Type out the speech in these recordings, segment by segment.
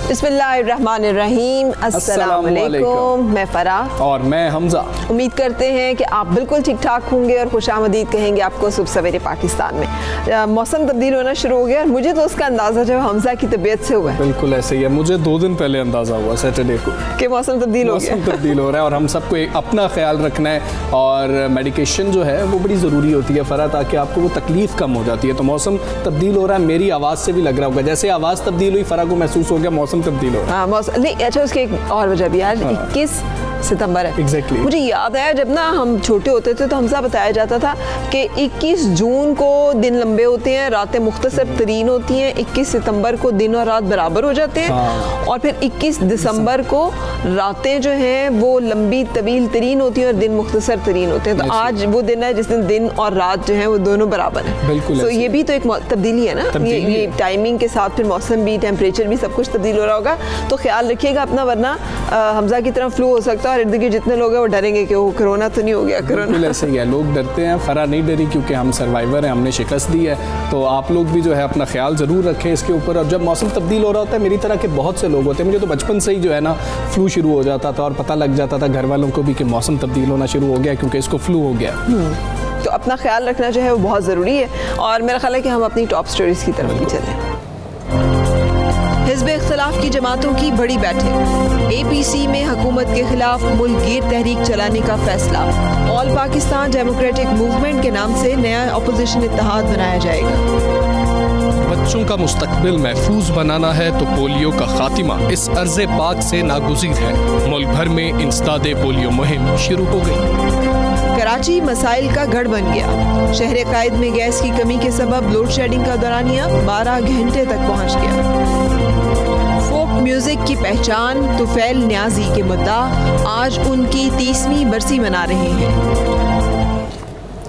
बिस्मिल्लाहिर्रहमानिर्रहीम, अस्सलाम वालेकुम। मैं फराह और मैं हमजा। उम्मीद करते हैं कि आप बिल्कुल ठीक ठाक होंगे और खुशामदीद कहेंगे आपको सुबह सवेरे पाकिस्तान में। मौसम तब्दील होना शुरू हो गया और मुझे तो उसका अंदाज़ा जब हमजा की तबीयत से हुआ है। बिल्कुल ऐसे ही है, मुझे 2 दिन पहले अंदाज़ा हुआ सैटरडे को कि मौसम तब्दील हो गया। मौसम तब्दील हो रहा है और हम सबको अपना ख्याल रखना है और मेडिकेशन जो है वो बड़ी ज़रूरी होती है फरा, ताकि आपको वो तकलीफ़ कम हो जाती है। तो मौसम तब्दील हो रहा है, मेरी आवाज़ से भी लग रहा होगा जैसे आवाज़ तब्दील हुई फरा को महसूस हो गया मौसम तब्दील हो रहा है। नहीं अच्छा, उसकी एक और वजह भी यार 21 सितंबर है। Exactly. मुझे याद आया जब ना हम छोटे होते थे तो हमसे बताया जाता था कि 21 जून को दिन लंबे होते हैं, रातें मुख्तसर तरीन होती हैं, 21 सितंबर को दिन और रात बराबर हो जाते हैं और फिर 21 दिसंबर को रातें जो हैं वो लंबी तवील तरीन होती हैं और दिन मुख्तसर तरीन होते हैं। तो आज वो दिन है जिस दिन दिन और रात जो है वो दोनों बराबर हैं। बिल्कुल। तो ये भी तो एक तब्दीली है ना, ये टाइमिंग के साथ फिर मौसम भी, टेम्परेचर भी, सब कुछ तब्दील हो रहा होगा। तो ख्याल रखिएगा अपना, वरना हमजा की तरह फ्लू हो सकता है और इर्द गिर्द जितने लोग हैं वो डरेंगे कि वो कोरोना तो नहीं हो गया। कोरोना ऐसे ही है, लोग डरते हैं। फरा नहीं डरी क्योंकि हम सर्वाइवर हैं, हमने शिकस्त दी है। तो आप लोग भी जो है अपना ख्याल ज़रूर रखें इसके ऊपर। और जब मौसम तब्दील हो रहा होता है, मेरी तरह के बहुत से लोग होते हैं, मुझे तो बचपन से ही जो है ना फ्लू शुरू हो जाता था और पता लग जाता था घर वालों को भी कि मौसम तब्दील होना शुरू हो गया क्योंकि इसको फ्लू हो गया। तो अपना ख्याल रखना जो है वो बहुत ज़रूरी है और मेरा ख्याल है कि हम अपनी टॉप स्टोरीज़ की तरफ भी चलें। हिज़्ब इख्तिलाफ की जमातों की बड़ी बैठक, APC में हुकूमत के खिलाफ मुल्क गिर तहरीक चलाने का फैसला। ऑल पाकिस्तान डेमोक्रेटिक मूवमेंट के नाम से नया अपोजिशन इत्तेहाद बनाया जाएगा। बच्चों का मुस्तकबिल महफूज बनाना है तो पोलियो का खात्मा इस अर्ज़े पाक से नागुज़ीर है। मुल्क भर में इंसदादे पोलियो मुहिम शुरू हो गई। कराची मसाइल का गढ़ बन गया। शहर कायद में गैस की कमी के सबब लोड शेडिंग का दौरानिया 12 घंटे तक पहुंच गया। फोक म्यूजिक की पहचान तुफैल न्याजी के मुद्दा आज उनकी 30वीं बरसी मना रहे हैं।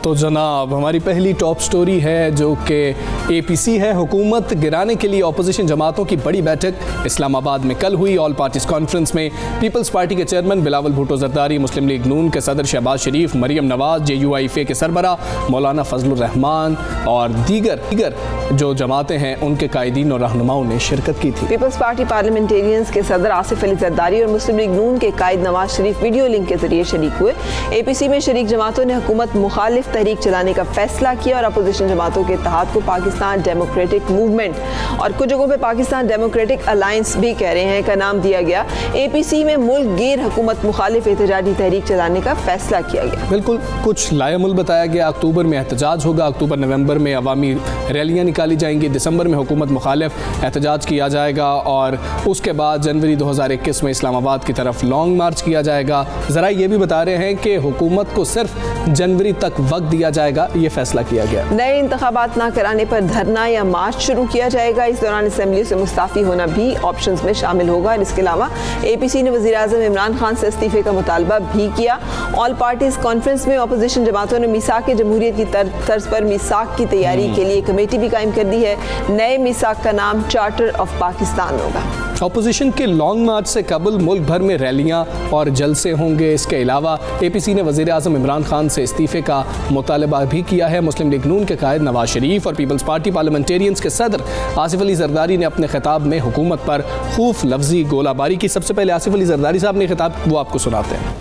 तो जनाब हमारी पहली टॉप स्टोरी है जो कि APC है। हुकूमत गिराने के लिए अपोजिशन जमातों की बड़ी बैठक इस्लामाबाद में कल हुई। ऑल पार्टीज़ कॉन्फ्रेंस में पीपल्स पार्टी के चेयरमैन बिलावल भुट्टो जरदारी, मुस्लिम लीग नून के सदर शहबाज शरीफ, मरियम नवाज, JUIFA के सरबरा मौलाना फजलुर रहमान और दीगर जो जमातें हैं उनके कायदीन और रहनुमाओं ने शिरकत की थी। पीपल्स पार्टी पार्लियामेंटेरियंस के सदर आसिफ अली जरदारी और मुस्लिम लीग नून के कायद नवाज शरीफ वीडियो लिंक के जरिए शरीक हुए। APC में शरीक जमातों ने हुकूमत मुखालिफ तहरीक चलाने का फैसला किया और अपोजिशन जमातों के इत्तेहाद को पाकिस्तान डेमोक्रेटिक मूवमेंट और कुछ जगहों पे पाकिस्तान डेमोक्रेटिक अलायंस भी कह रहे हैं का नाम दिया गया। APC में मुल्क गिर हुकूमत मुखालिफ एहतजाजी तहरीक चलाने का फैसला किया गया। बिल्कुल कुछ लायमुल बताया गया। अक्टूबर में एहतजाज होगा, अक्टूबर नवंबर में अवामी रैलियाँ निकाली जाएंगी, दिसंबर में हुकूमत मुखालिफ एहतजाज किया जाएगा और उसके बाद जनवरी 2021 में इस्लामाबाद की तरफ लॉन्ग मार्च किया जाएगा। ज़रा ये भी बता रहे हैं कि हुकूमत को सिर्फ जनवरी तक वक्त दिया जाएगा, ये फैसला किया गया। नए इंतखाबात ना कराने पर धरना या मार्च शुरू किया जाएगा। इस दौरान असेंबली से मुस्ताफ़ी होना भी ऑप्शंस में शामिल होगा। और इसके अलावा APC ने वज़ीर आज़म इमरान खान से इस्तीफे का मुतालबा भी किया। ऑल पार्टीज़ कॉन्फ्रेंस में अपोजिशन जमातों ने मीसाक जमहूरियत की तर्ज पर मीसाक की तैयारी के लिए कमेटी भी कायम कर दी है। नए मीसाक का नाम चार्टर ऑफ पाकिस्तान होगा। अपोजिशन के लॉन्ग मार्च से कबल मुल्क भर में रैलियां और जलसे होंगे। इसके अलावा APC ने वज़ीर आज़म इमरान खान से इस्तीफे का मुतालबा भी किया है। मुस्लिम लीग नून के कायद नवाज शरीफ और पीपल्स पार्टी पार्लियामेंटेरियंस के सदर आसिफ अली जरदारी ने अपने खिताब में हुकूमत पर खूफ लफ्जी गोलाबारी की। सबसे पहले आसिफ अली जरदारी साहब ने खिताब वो आपको सुनाते हैं।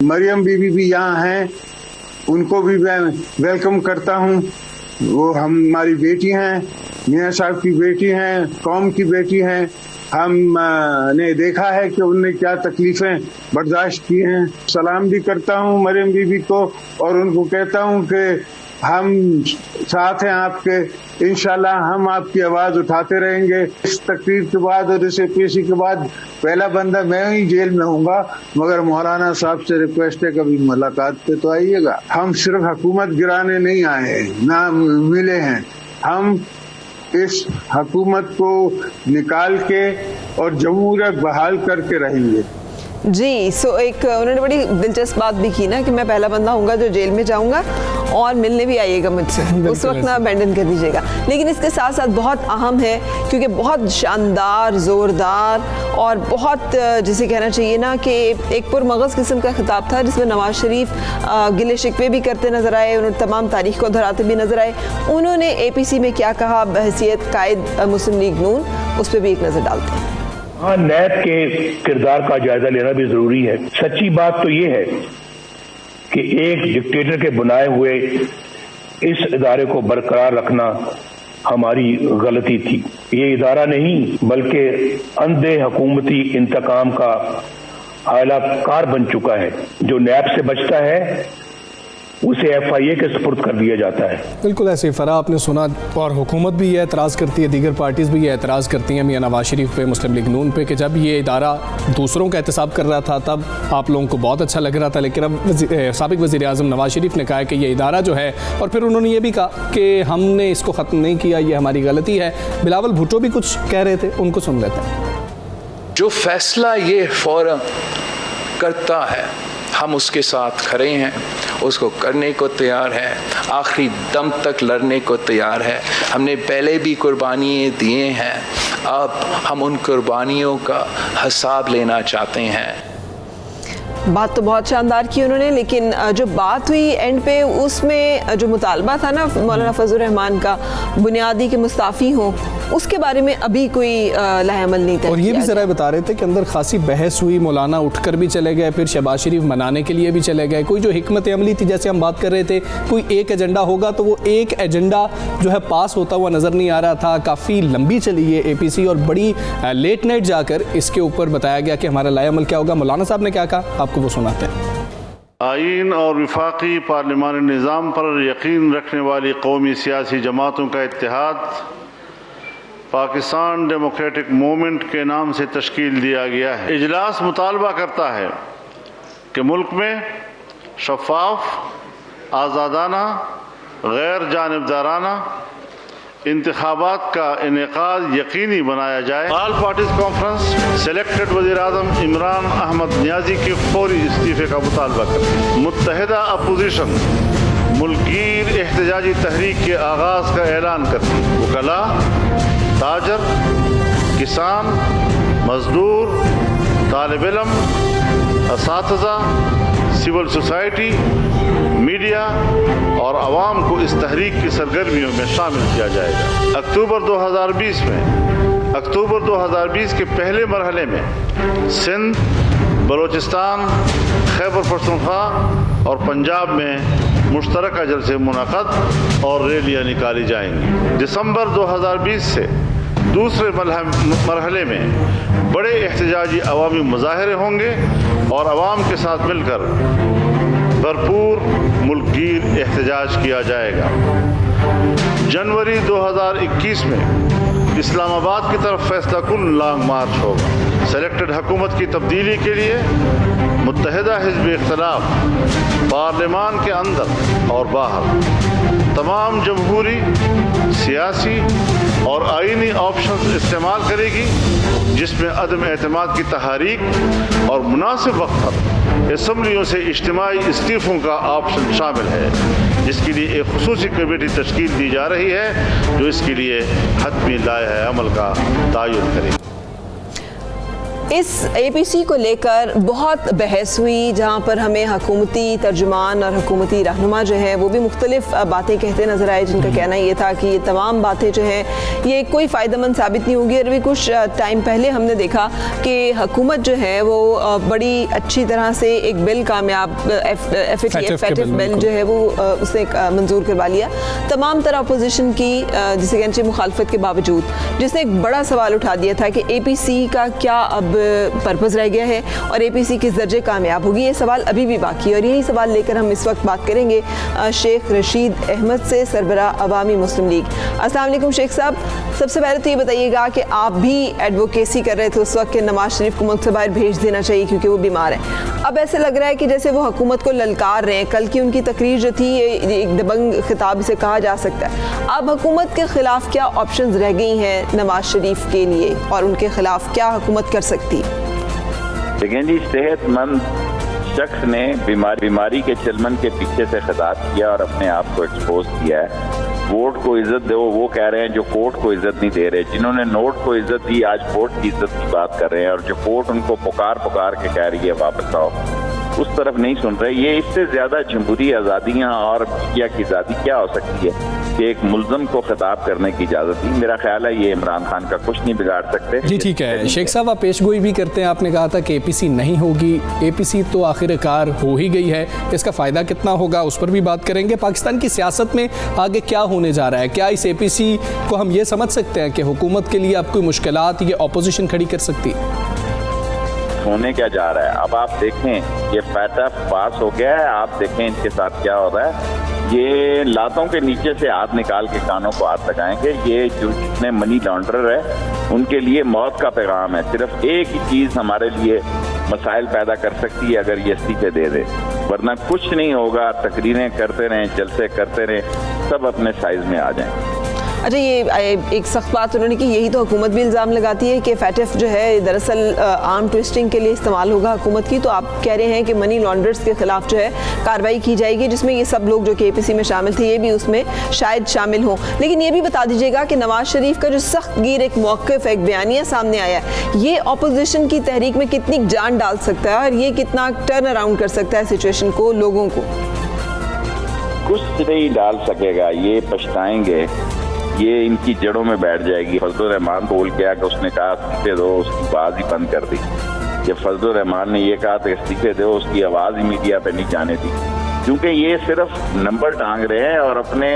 मरियम बीबी भी यहाँ हैं, उनको भी मैं वेलकम करता हूँ। वो हमारी बेटी हैं, मियाँ साहब की बेटी हैं, कौम की बेटी हैं। हम ने देखा है कि उनने क्या तकलीफें बर्दाश्त की हैं। सलाम भी करता हूँ मरियम बीबी को और उनको कहता हूँ कि हम साथ हैं आपके। इंशाल्लाह हम आपकी आवाज उठाते रहेंगे। इस तकरीर के बाद और इस APC के बाद पहला बंदा मैं ही जेल में हूँगा, मगर मौलाना साहब से रिक्वेस्ट है कभी मुलाकात पे तो आइएगा। हम सिर्फ हुकूमत गिराने नहीं आए हैं, ना मिले हैं। हम इस हुकूमत को निकाल के और जमहूरियत बहाल करके रहेंगे। जी, सो एक उन्होंने बड़ी दिलचस्प बात भी की ना कि मैं पहला बंदा हूँगा जो जेल में जाऊँगा और मिलने भी आइएगा मुझसे, उस वक्त ना अबैंडन कर दीजिएगा। लेकिन इसके साथ साथ बहुत अहम है क्योंकि बहुत शानदार, ज़ोरदार और बहुत जिसे कहना चाहिए ना कि एक पुरमगज़ किस्म का खिताब था जिसमें नवाज शरीफ गिले शिकवे भी करते नज़र आए, उन्होंने तमाम तारीख को दोहराते भी नज़र आए। उन्होंने APC में क्या कहा बहैसियत कायद मुस्लिम लीग नून, उस पर भी एक नज़र डालते हैं। हाँ, नैब के किरदार का जायजा लेना भी जरूरी है। सच्ची बात तो ये है कि एक डिक्टेटर के बनाए हुए इस इदारे को बरकरार रखना हमारी गलती थी। ये इदारा नहीं बल्कि अंधे हुकूमती इंतकाम का आला कार बन चुका है। जो नैब से बचता है उसे FIA के सुपुर्द कर दिया जाता है। बिल्कुल ऐसे फरा आपने सुना, और हुकूमत भी ये एतराज़ करती है, दीगर पार्टीज़ भी ये एतराज़ करती हैं मियां नवाज शरीफ पे, मुस्लिम लीग नून पे, कि जब ये इदारा दूसरों का एहतसाब कर रहा था तब आप लोगों को बहुत अच्छा लग रहा था, लेकिन अब साबिक़ वज़ीर आज़म नवाज शरीफ ने कहा कि ये इदारा जो है, और फिर उन्होंने ये भी कहा कि हमने इसको ख़त्म नहीं किया, ये हमारी गलती है। बिलावल भुट्टो भी कुछ कह रहे थे, उनको सुन लेते हैं। जो फैसला ये फोरम करता है हम उसके साथ खड़े हैं, उसको करने को तैयार हैं, आखिरी दम तक लड़ने को तैयार है। हमने पहले भी कुर्बानियाँ दिए हैं, अब हम उन कुर्बानियों का हिसाब लेना चाहते हैं। बात तो बहुत शानदार की उन्होंने, लेकिन जो बात हुई एंड पे उसमें जो मुतालबा था ना मौलाना फजल रहमान का बुनियादी के मुस्ताफ़ी हों, उसके बारे में अभी कोई लाहेअमल नहीं था। और ये भी ज़रा बता रहे थे कि अंदर खासी बहस हुई, मौलाना उठकर भी चले गए, फिर शहबाज शरीफ मनाने के लिए भी चले गए। कोई जो हिकमत अमली थी, जैसे हम बात कर रहे थे, कोई एक एजेंडा होगा तो वो एक एजेंडा जो है पास होता हुआ नज़र नहीं आ रहा था। काफ़ी लंबी चली ये APC और बड़ी लेट नाइट जाकर इसके ऊपर बताया गया कि हमारा लाएअमल क्या होगा। मौलाना साहब ने क्या कहा, आपको वो सुनाते हैं। आईन और वफाकी पार्लिमानी निज़ाम पर यकीन रखने वाली कौमी सियासी जमातों का इत्तेहाद पाकिस्तान डेमोक्रेटिक मूवमेंट के नाम से तश्कील दिया गया है। इजलास मुतालबा करता है कि मुल्क में शफाफ, आज़ादाना, गैर जानिबदाराना इंतखाबात का इनेकाद यकीनी बनाया जाए। ऑल पार्टीज कॉन्फ्रेंस सेलेक्टेड वज़ीर आज़म इमरान अहमद नियाजी के फौरी इस्तीफे का मुतालबा करती है। मुत्तहिदा अपोजिशन मुल्कगीर एहतजाजी तहरीक के आगाज़ का ऐलान करती है। वकला, ताजर, किसान, मजदूर, तालिब इल्म, असातिज़ा, सिविल सोसाइटी, मीडिया और आवाम को इस तहरीक की सरगर्मियों में शामिल किया जाएगा। अक्टूबर 2020 के पहले मरहले में सिंध, बलोचिस्तान, खैबर पख्तूनख्वा और पंजाब में मुश्तरका जलसे मुनक़द और रैलियाँ निकाली जाएंगी। दिसंबर 2020 से दूसरे मरहले में बड़े एहतजाजी अवामी मुजाहरे होंगे और आवाम के साथ मिलकर भरपूर मुल्कगीर एहतजाज किया जाएगा। जनवरी 2021 में इस्लामाबाद की तरफ फैसला कुन लॉन्ग मार्च होगा। सेलेक्टेड हुकूमत की तब्दीली के लिए मुत्तहिदा हिज़्ब इख्तिलाफ पार्लियामान के अंदर और बाहर तमाम जमहूरी, सियासी और आईनी ऑप्शन इस्तेमाल करेगी, जिसमें अदम एतमाद की तहरीक और मुनासिब वक्त पर असम्बलियों से इज्तिमाई इस्तीफ़ों का ऑप्शन शामिल है, जिसके लिए एक खुसूसी कमेटी तश्कील दी जा रही है जो इसके लिए हतमी लाए अमल का तयन करेगी। इस APC को लेकर बहुत बहस हुई, जहाँ पर हमें हुकूमती तर्जुमान और हुकूमती रहनुमा जो है वो भी मुख्तलिफ बातें कहते नज़र आए, जिनका कहना ये था कि ये तमाम बातें जो हैं ये कोई फ़ायदेमंद साबित नहीं होगी। और भी कुछ टाइम पहले हमने देखा कि हुकूमत जो है वो बड़ी अच्छी तरह से एक बिल कामयाब FATF बिल जो है वो उसने मंजूर करवा लिया, तमाम तरह अपोजिशन की जिसे कहना चाहिए मुखालफत के बावजूद, जिसने एक बड़ा सवाल उठा दिया था कि APC का क्या अब पर्पस रह गया है और APC किस दर्जे कामयाब होगी। ये सवाल अभी भी बाकी है और यही सवाल लेकर हम इस वक्त बात करेंगे शेख रशीद अहमद से, सरबरा अवामी मुस्लिम लीग। अस्सलाम वालेकुम शेख साहब, सबसे पहले तो ये बताइएगा कि आप भी एडवोकेसी कर रहे थे उस वक्त कि नवाज शरीफ को मुल्क से बाहर भेज देना चाहिए क्योंकि वो बीमार है। अब ऐसे लग रहा है कि जैसे वो हुकूमत को ललकार रहे हैं। कल की उनकी तकरीर जो थी एक दबंग खिताब से कहा जा सकता है। अब हुकूमत के खिलाफ क्या ऑप्शंस रह गई हैं नवाज शरीफ के लिए और उनके खिलाफ क्या हुकूमत कर सकती है? लेकिन जी सेहतमंद शख्स ने बीमारी के चलमन के पीछे से खिताब किया और अपने आप को एक्सपोज किया है। वोट को इज्जत दो वो कह रहे हैं जो कोर्ट को इज्जत नहीं दे रहे। जिन्होंने नोट को इज्जत दी आज वोट की इज्जत की बात कर रहे हैं, और जो कोर्ट उनको पुकार के कह रही है वापस आओ, उस तरफ नहीं सुन रहे। ये इससे ज्यादा जमहूरी आज़ादियाँ और मीडिया की आज़ादी क्या हो सकती है कि एक मुल्ज़म को खिताब करने की इजाज़त दी। मेरा ख्याल है ये इमरान खान का कुछ नहीं बिगाड़ सकते। जी ठीक है शेख साहब, आप पेशगोई भी करते हैं। आपने कहा था कि APC नहीं होगी, APC तो आखिरकार हो ही गई है। इसका फ़ायदा कितना होगा उस पर भी बात करेंगे। पाकिस्तान की सियासत में आगे क्या होने जा रहा है? क्या इस APC को हम ये समझ सकते हैं कि हुकूमत के लिए अब कोई मुश्किलात ये अपोजिशन खड़ी कर सकती है? होने क्या जा रहा है अब आप देखें, ये फैटा पास हो गया है, आप देखें इनके साथ क्या हो रहा है। ये लातों के नीचे से हाथ निकाल के कानों को हाथ लगाएंगे। ये जो जितने मनी लॉन्ड्रर है उनके लिए मौत का पैगाम है। सिर्फ एक ही चीज़ हमारे लिए मसाइल पैदा कर सकती है, अगर ये इस्तीफे दे दे, वरना कुछ नहीं होगा। तकरीरें करते रहें, जलसे करते रहें, सब अपने साइज में आ जाएं। अच्छा, ये एक सख्त बात उन्होंने की, यही तो हुकूमत भी इल्ज़ाम लगाती है कि फैटफ जो है दरअसल आर्म ट्विस्टिंग के लिए इस्तेमाल होगा हुकूमत की। तो आप कह रहे हैं कि मनी लॉन्ड्रर्स के खिलाफ जो है कार्रवाई की जाएगी, जिसमें ये सब लोग जो कि APC में शामिल थे ये भी उसमें शायद शामिल हों। लेकिन ये भी बता दीजिएगा कि नवाज शरीफ का जो सख्त गिर एक मौक़िफ़, एक बयानिया सामने आया, ये अपोजिशन की तहरीक में कितनी जान डाल सकता है और ये कितना टर्न अराउंड कर सकता है सिचुएशन को, लोगों को? कुछ नहीं डाल सकेगा, ये पछताएंगे, ये इनकी जड़ों में बैठ जाएगी। फजलुर रहमान बोल गया कि उसने कहा इस्तीफे दो, उसकी आवाज़ ही बंद कर दी। जब फजलुर रहमान ने ये कहा तो इस्तीफे दो, उसकी आवाज़ ही मीडिया पे नहीं जाने दी, क्योंकि ये सिर्फ नंबर टांग रहे हैं और अपने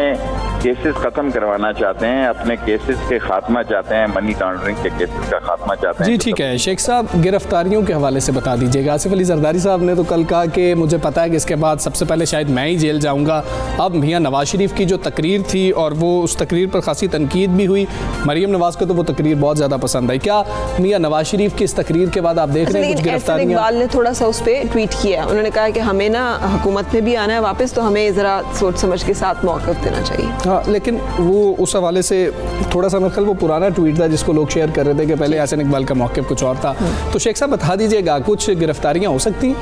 केसेस खत्म करवाना चाहते हैं, अपने केसेस के खात्मा चाहते हैं, मनी लॉन्ड्रिंग के केसेस का खात्मा चाहते हैं। जी ठीक है शेख साहब, गिरफ्तारियों के हवाले से बता दीजिएगा। आसिफ अली जरदारी साहब ने तो कल कहा कि मुझे पता है कि इसके बाद सबसे पहले शायद मैं ही जेल जाऊंगा। अब मियां नवाज शरीफ की जो तकरीर थी और वो उस तकरीर पर खासी तनकीद भी हुई, मरियम नवाज को तो वो तकरीर बहुत ज़्यादा पसंद आई। क्या मियां नवाज शरीफ की इस तकरीर के बाद आप देख रहे हैं कुछ गिरफ्तारियां? इकबाल ने थोड़ा सा उस पर ट्वीट किया, उन्होंने कहा कि हमें ना हुकूमत में भी आना है वापस, तो हमें ज़रा सोच समझ के साथ मौक़िफ़ देना चाहिए। हाँ, लेकिन वो उस हवाले से थोड़ा सा मतलब वो पुराना ट्वीट था जिसको लोग शेयर कर रहे थे कि पहले हसन इकबाल का मौक़िफ़ कुछ और था। तो शेख साहब बता दीजिएगा कुछ गिरफ्तारियां हो सकती हैं?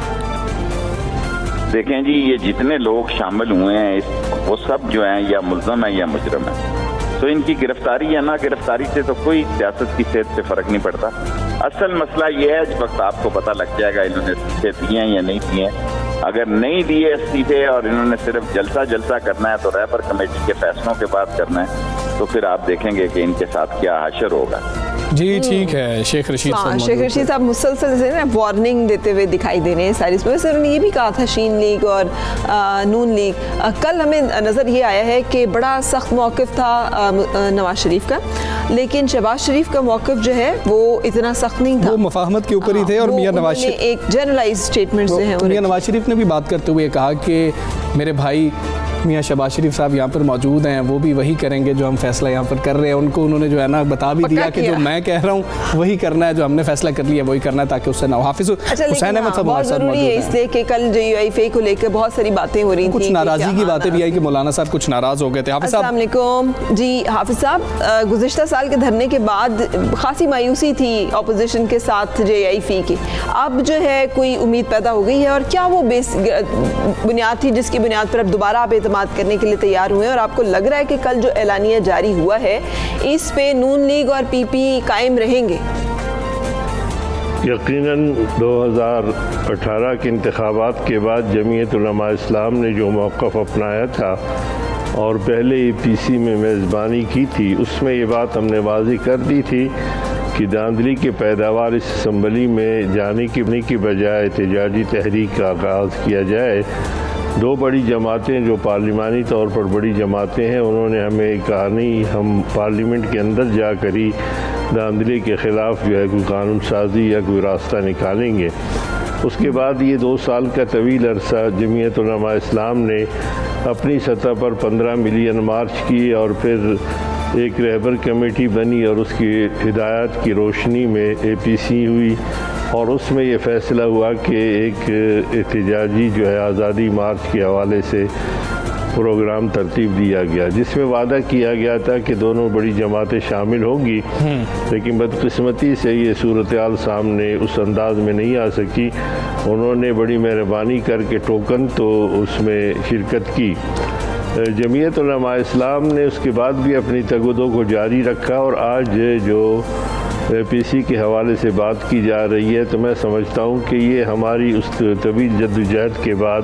देखें जी, ये जितने लोग शामिल हुए हैं वो सब जो हैं या मुल्ज़म है या मुजरम है, तो इनकी गिरफ्तारी या ना गिरफ्तारी से तो कोई सियासत की सेहत से फ़र्क नहीं पड़ता। असल मसला ये है, इस वक्त आपको पता लग जाएगा इन्होंने इस्तीफे दिए हैं या नहीं दिए हैं। अगर नहीं दिए इस्तीफे और इन्होंने सिर्फ जलसा करना है, तो रहबर कमेटी के फैसलों के बाद करना है, तो फिर आप देखेंगे कि इनके साथ क्या हशर होगा। जी ठीक है शेख रशीद साहब। शेख रशीद साहब मुसलसल से ना वार्निंग देते हुए दिखाई दे रहे हैं सारी। इसमें सर ने ये भी कहा था शीन लीग और नून लीग, कल हमें नज़र ये आया है कि बड़ा सख्त मौक़िफ़ था नवाज शरीफ का, लेकिन शहबाज शरीफ का मौक़िफ़ जो है वो इतना सख्त नहीं था, वो मुफाहमत के ऊपर ही थे। और मियां नवाज शरीफ एक जनरलाइज स्टेटमेंट से है। मियां नवाज शरीफ ने भी बात करते हुए कहा कि मेरे भाई मियां शहबाज शरीफ साहब यहाँ पर मौजूद हैं, वो भी वही करेंगे जो हम फैसला यहाँ पर कर रहे हैं। उनको उन्होंने जो है ना बता भी दिया कि जो मैं कह रहा हूँ वही करना है, जो हमने फैसला कर लिया वही करना है, ताकि उससे ना हो। हाफिज़ हुसैन अहमद साहब हमारे साथ मौजूद हैं। इसलिए कि कल JUIF को लेकर बहुत सारी बातें हो रही थी, कुछ नाराज़गी की बातें भी आई कि मौलाना साहब कुछ नाराज़ हो गए थे। हाफिज़ साहब अस्सलाम वालेकुम। जी हाफिज़ साहब, गुज़िश्ता साल के धरने के बाद खासी मायूसी थी अपोजिशन के साथ JUIF की, अब जो है कोई उम्मीद पैदा हो गई है, और क्या वो बुनियाद थी जिसकी बुनियाद पर अब दोबारा आप एतमाद करने के लिए तैयार हुए? और आपको लग रहा है कि कल जो एलानिया जारी हुआ है इस पे नून लीग और PP कायम रहेंगे? यकीनन 2018 के इंतखाबात के बाद जमीयत उलमा इस्लाम ने जो मौक़िफ़ अपनाया था और पहले APC में मेज़बानी की थी, उसमें ये बात हमने वाज़ी कर दी थी कि धांधली के पैदावार इस असम्बली में जाने की बजाय एहतजाजी तहरीक का आगाज़ किया जाए। दो बड़ी जमातें जो पार्लिमानी तौर पर बड़ी जमातें हैं, उन्होंने हमें कहा नहीं, हम पार्लियामेंट के अंदर जाकर ही धांधली के ख़िलाफ़ जो है कोई कानून साजी या कोई रास्ता निकालेंगे। उसके बाद ये 2 साल का तवील अरसा जमीयत उलमा इस्लाम ने अपनी सतह पर 15 मिलियन मार्च किए और फिर एक रहबर कमेटी बनी और उसकी हिदायत की रोशनी में APC हुई, और उसमें ये फ़ैसला हुआ कि एक एहतजाजी जो है आज़ादी मार्च के हवाले से प्रोग्राम तरतीब दिया गया, जिसमें वादा किया गया था कि दोनों बड़ी जमातें शामिल होंगी, लेकिन बदकिस्मती से ये सूरत हाल सामने उस अंदाज में नहीं आ सकी। उन्होंने बड़ी मेहरबानी करके टोकन तो उसमें शिरकत की। जमीयत उलमा इस्लाम ने उसके बाद भी अपनी तगदों को जारी रखा और आज जो APC के हवाले से बात की जा रही है, तो मैं समझता हूँ कि ये हमारी उस तवील जद्दोजहद के बाद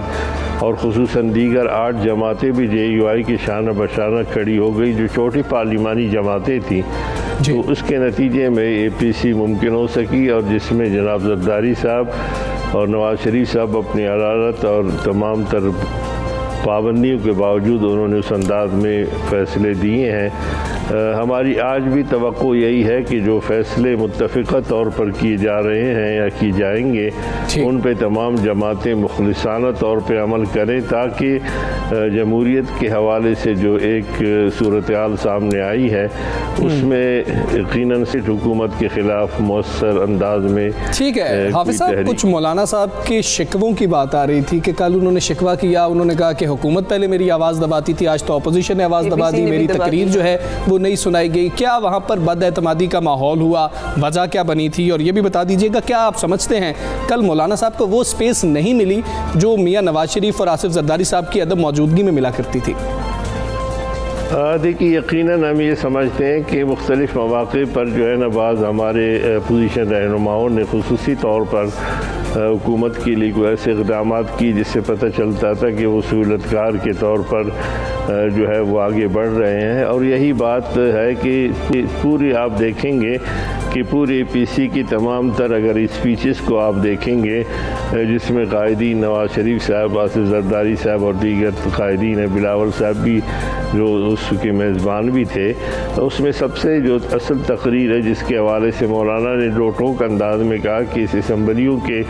और ख़ुसूसन दीगर 8 जमातें भी JUI की शाना बशाना खड़ी हो गई, जो छोटी पार्लिमानी जमातें थीं, तो उसके नतीजे में APC मुमकिन हो सकी, और जिसमें जनाब जरदारी साहब और नवाज शरीफ साहब अपनी अदालत और तमाम तर पाबंदियों के बावजूद उन्होंने उस अंदाज में फ़ैसले दिए हैं। हमारी आज भी तवक्को यही है कि जो फ़ैसले मुत्तफ़िक़ा तौर पर किए जा रहे हैं या किए जाएंगे, उन पे तमाम जमातें मुखलिसाना तौर पे अमल करें, ताकि जमहूरियत के हवाले से जो एक सूरत हाल सामने आई है उसमें यकीनन से हुकूमत के ख़िलाफ़ मौसर अंदाज में। ठीक है हाफिज़ साहब, कुछ मौलाना साहब के शिकवों की बात आ रही थी कि कल उन्होंने शिकवा किया, उन्होंने कहा कि हुकूमत पहले मेरी आवाज़ दबाती थी, आज तो अपोजिशन ने आवाज़ दबा दी, मेरी तकरीर जो है वो नहीं सुनाई गई। क्या वहाँ पर बदएतमादी का माहौल हुआ, वजह क्या बनी थी? और ये भी बता दीजिएगा, क्या आप समझते हैं कल मौलाना साहब को वो स्पेस नहीं मिली जो मियाँ नवाज शरीफ और आसिफ जरदारी साहब की अदम मौजूदगी में मिला करती थी? देखिए, यकीनन हम ये समझते हैं कि मुख्तलिफ़ मौक़े पर जो है ना, बाज़ हमारे अपोजिशन रहनुमाओं ने खुसूसी तौर पर हुकूमत के लिए कोई ऐसे इक़दाम की जिससे पता चलता था कि वो सहूलतकार के तौर पर जो है वो आगे बढ़ रहे हैं। और यही बात है कि पूरी आप देखेंगे कि पूरी APC की तमाम तर अगर स्पीचेस को आप देखेंगे, जिसमें कायदीन नवाज शरीफ साहब, आसिफ जरदारी साहब और दीगर कायदीन है, बिलावल साहब भी जो उसके मेज़बान भी थे, उसमें सबसे जो असल तकरीर है जिसके हवाले से मौलाना ने रोक अंदाज में कहा कि इस असम्बलियों के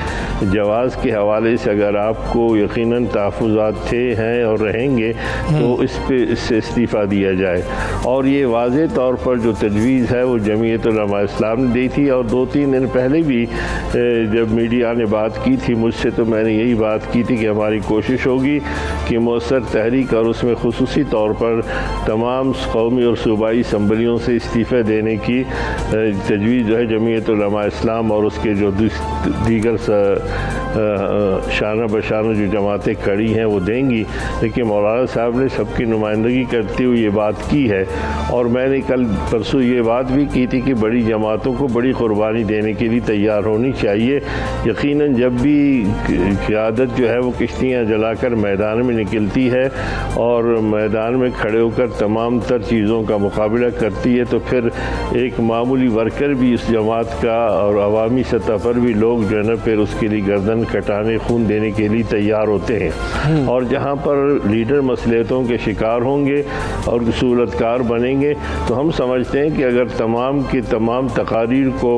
जवाज़ के हवाले से अगर आपको यकीनन तहफ़्फ़ुज़ात थे, हैं और रहेंगे, तो इससे इस्तीफ़ा दिया जाए। और ये वाज़े तौर पर जो तजवीज़ है वो जमीयत उलमा इस्लाम ने दी थी, और 2-3 दिन पहले भी जब मीडिया ने बात की थी मुझसे, तो मैंने यही बात की थी कि हमारी कोशिश होगी कि मौसर तहरीक और उसमें खुसूसी तौर पर तमाम कौमी और सूबाई असम्बलियों से इस्तीफ़े देने की तजवीज़ जो है जमीयत उलमा इस्लाम और उसके जो दीगर शाना बशाना जो जमातें खड़ी हैं वो देंगी। लेकिन मौलाना साहब ने सबकी नुमाइंदगी करते हुए ये बात की है, और मैंने कल परसों ये बात भी की थी कि बड़ी जमातों को बड़ी कुर्बानी देने के लिए तैयार होनी चाहिए। यकीनन जब भी क़यादत जो है वो किश्तियाँ जलाकर मैदान में निकलती है और मैदान में खड़े होकर तमाम तर चीज़ों का मुकाबला करती है, तो फिर एक मामूली वर्कर भी इस जमात का और अवामी सतह पर भी लोग जो है ना फिर उसके लिए गर्दन कटाने, खून देने के लिए तैयार होते हैं। और जहाँ पर लीडर मसलियतों के शिकार होंगे और सहूलतकार बनेंगे, तो हम समझते हैं कि अगर तमाम की तमाम तकारीर को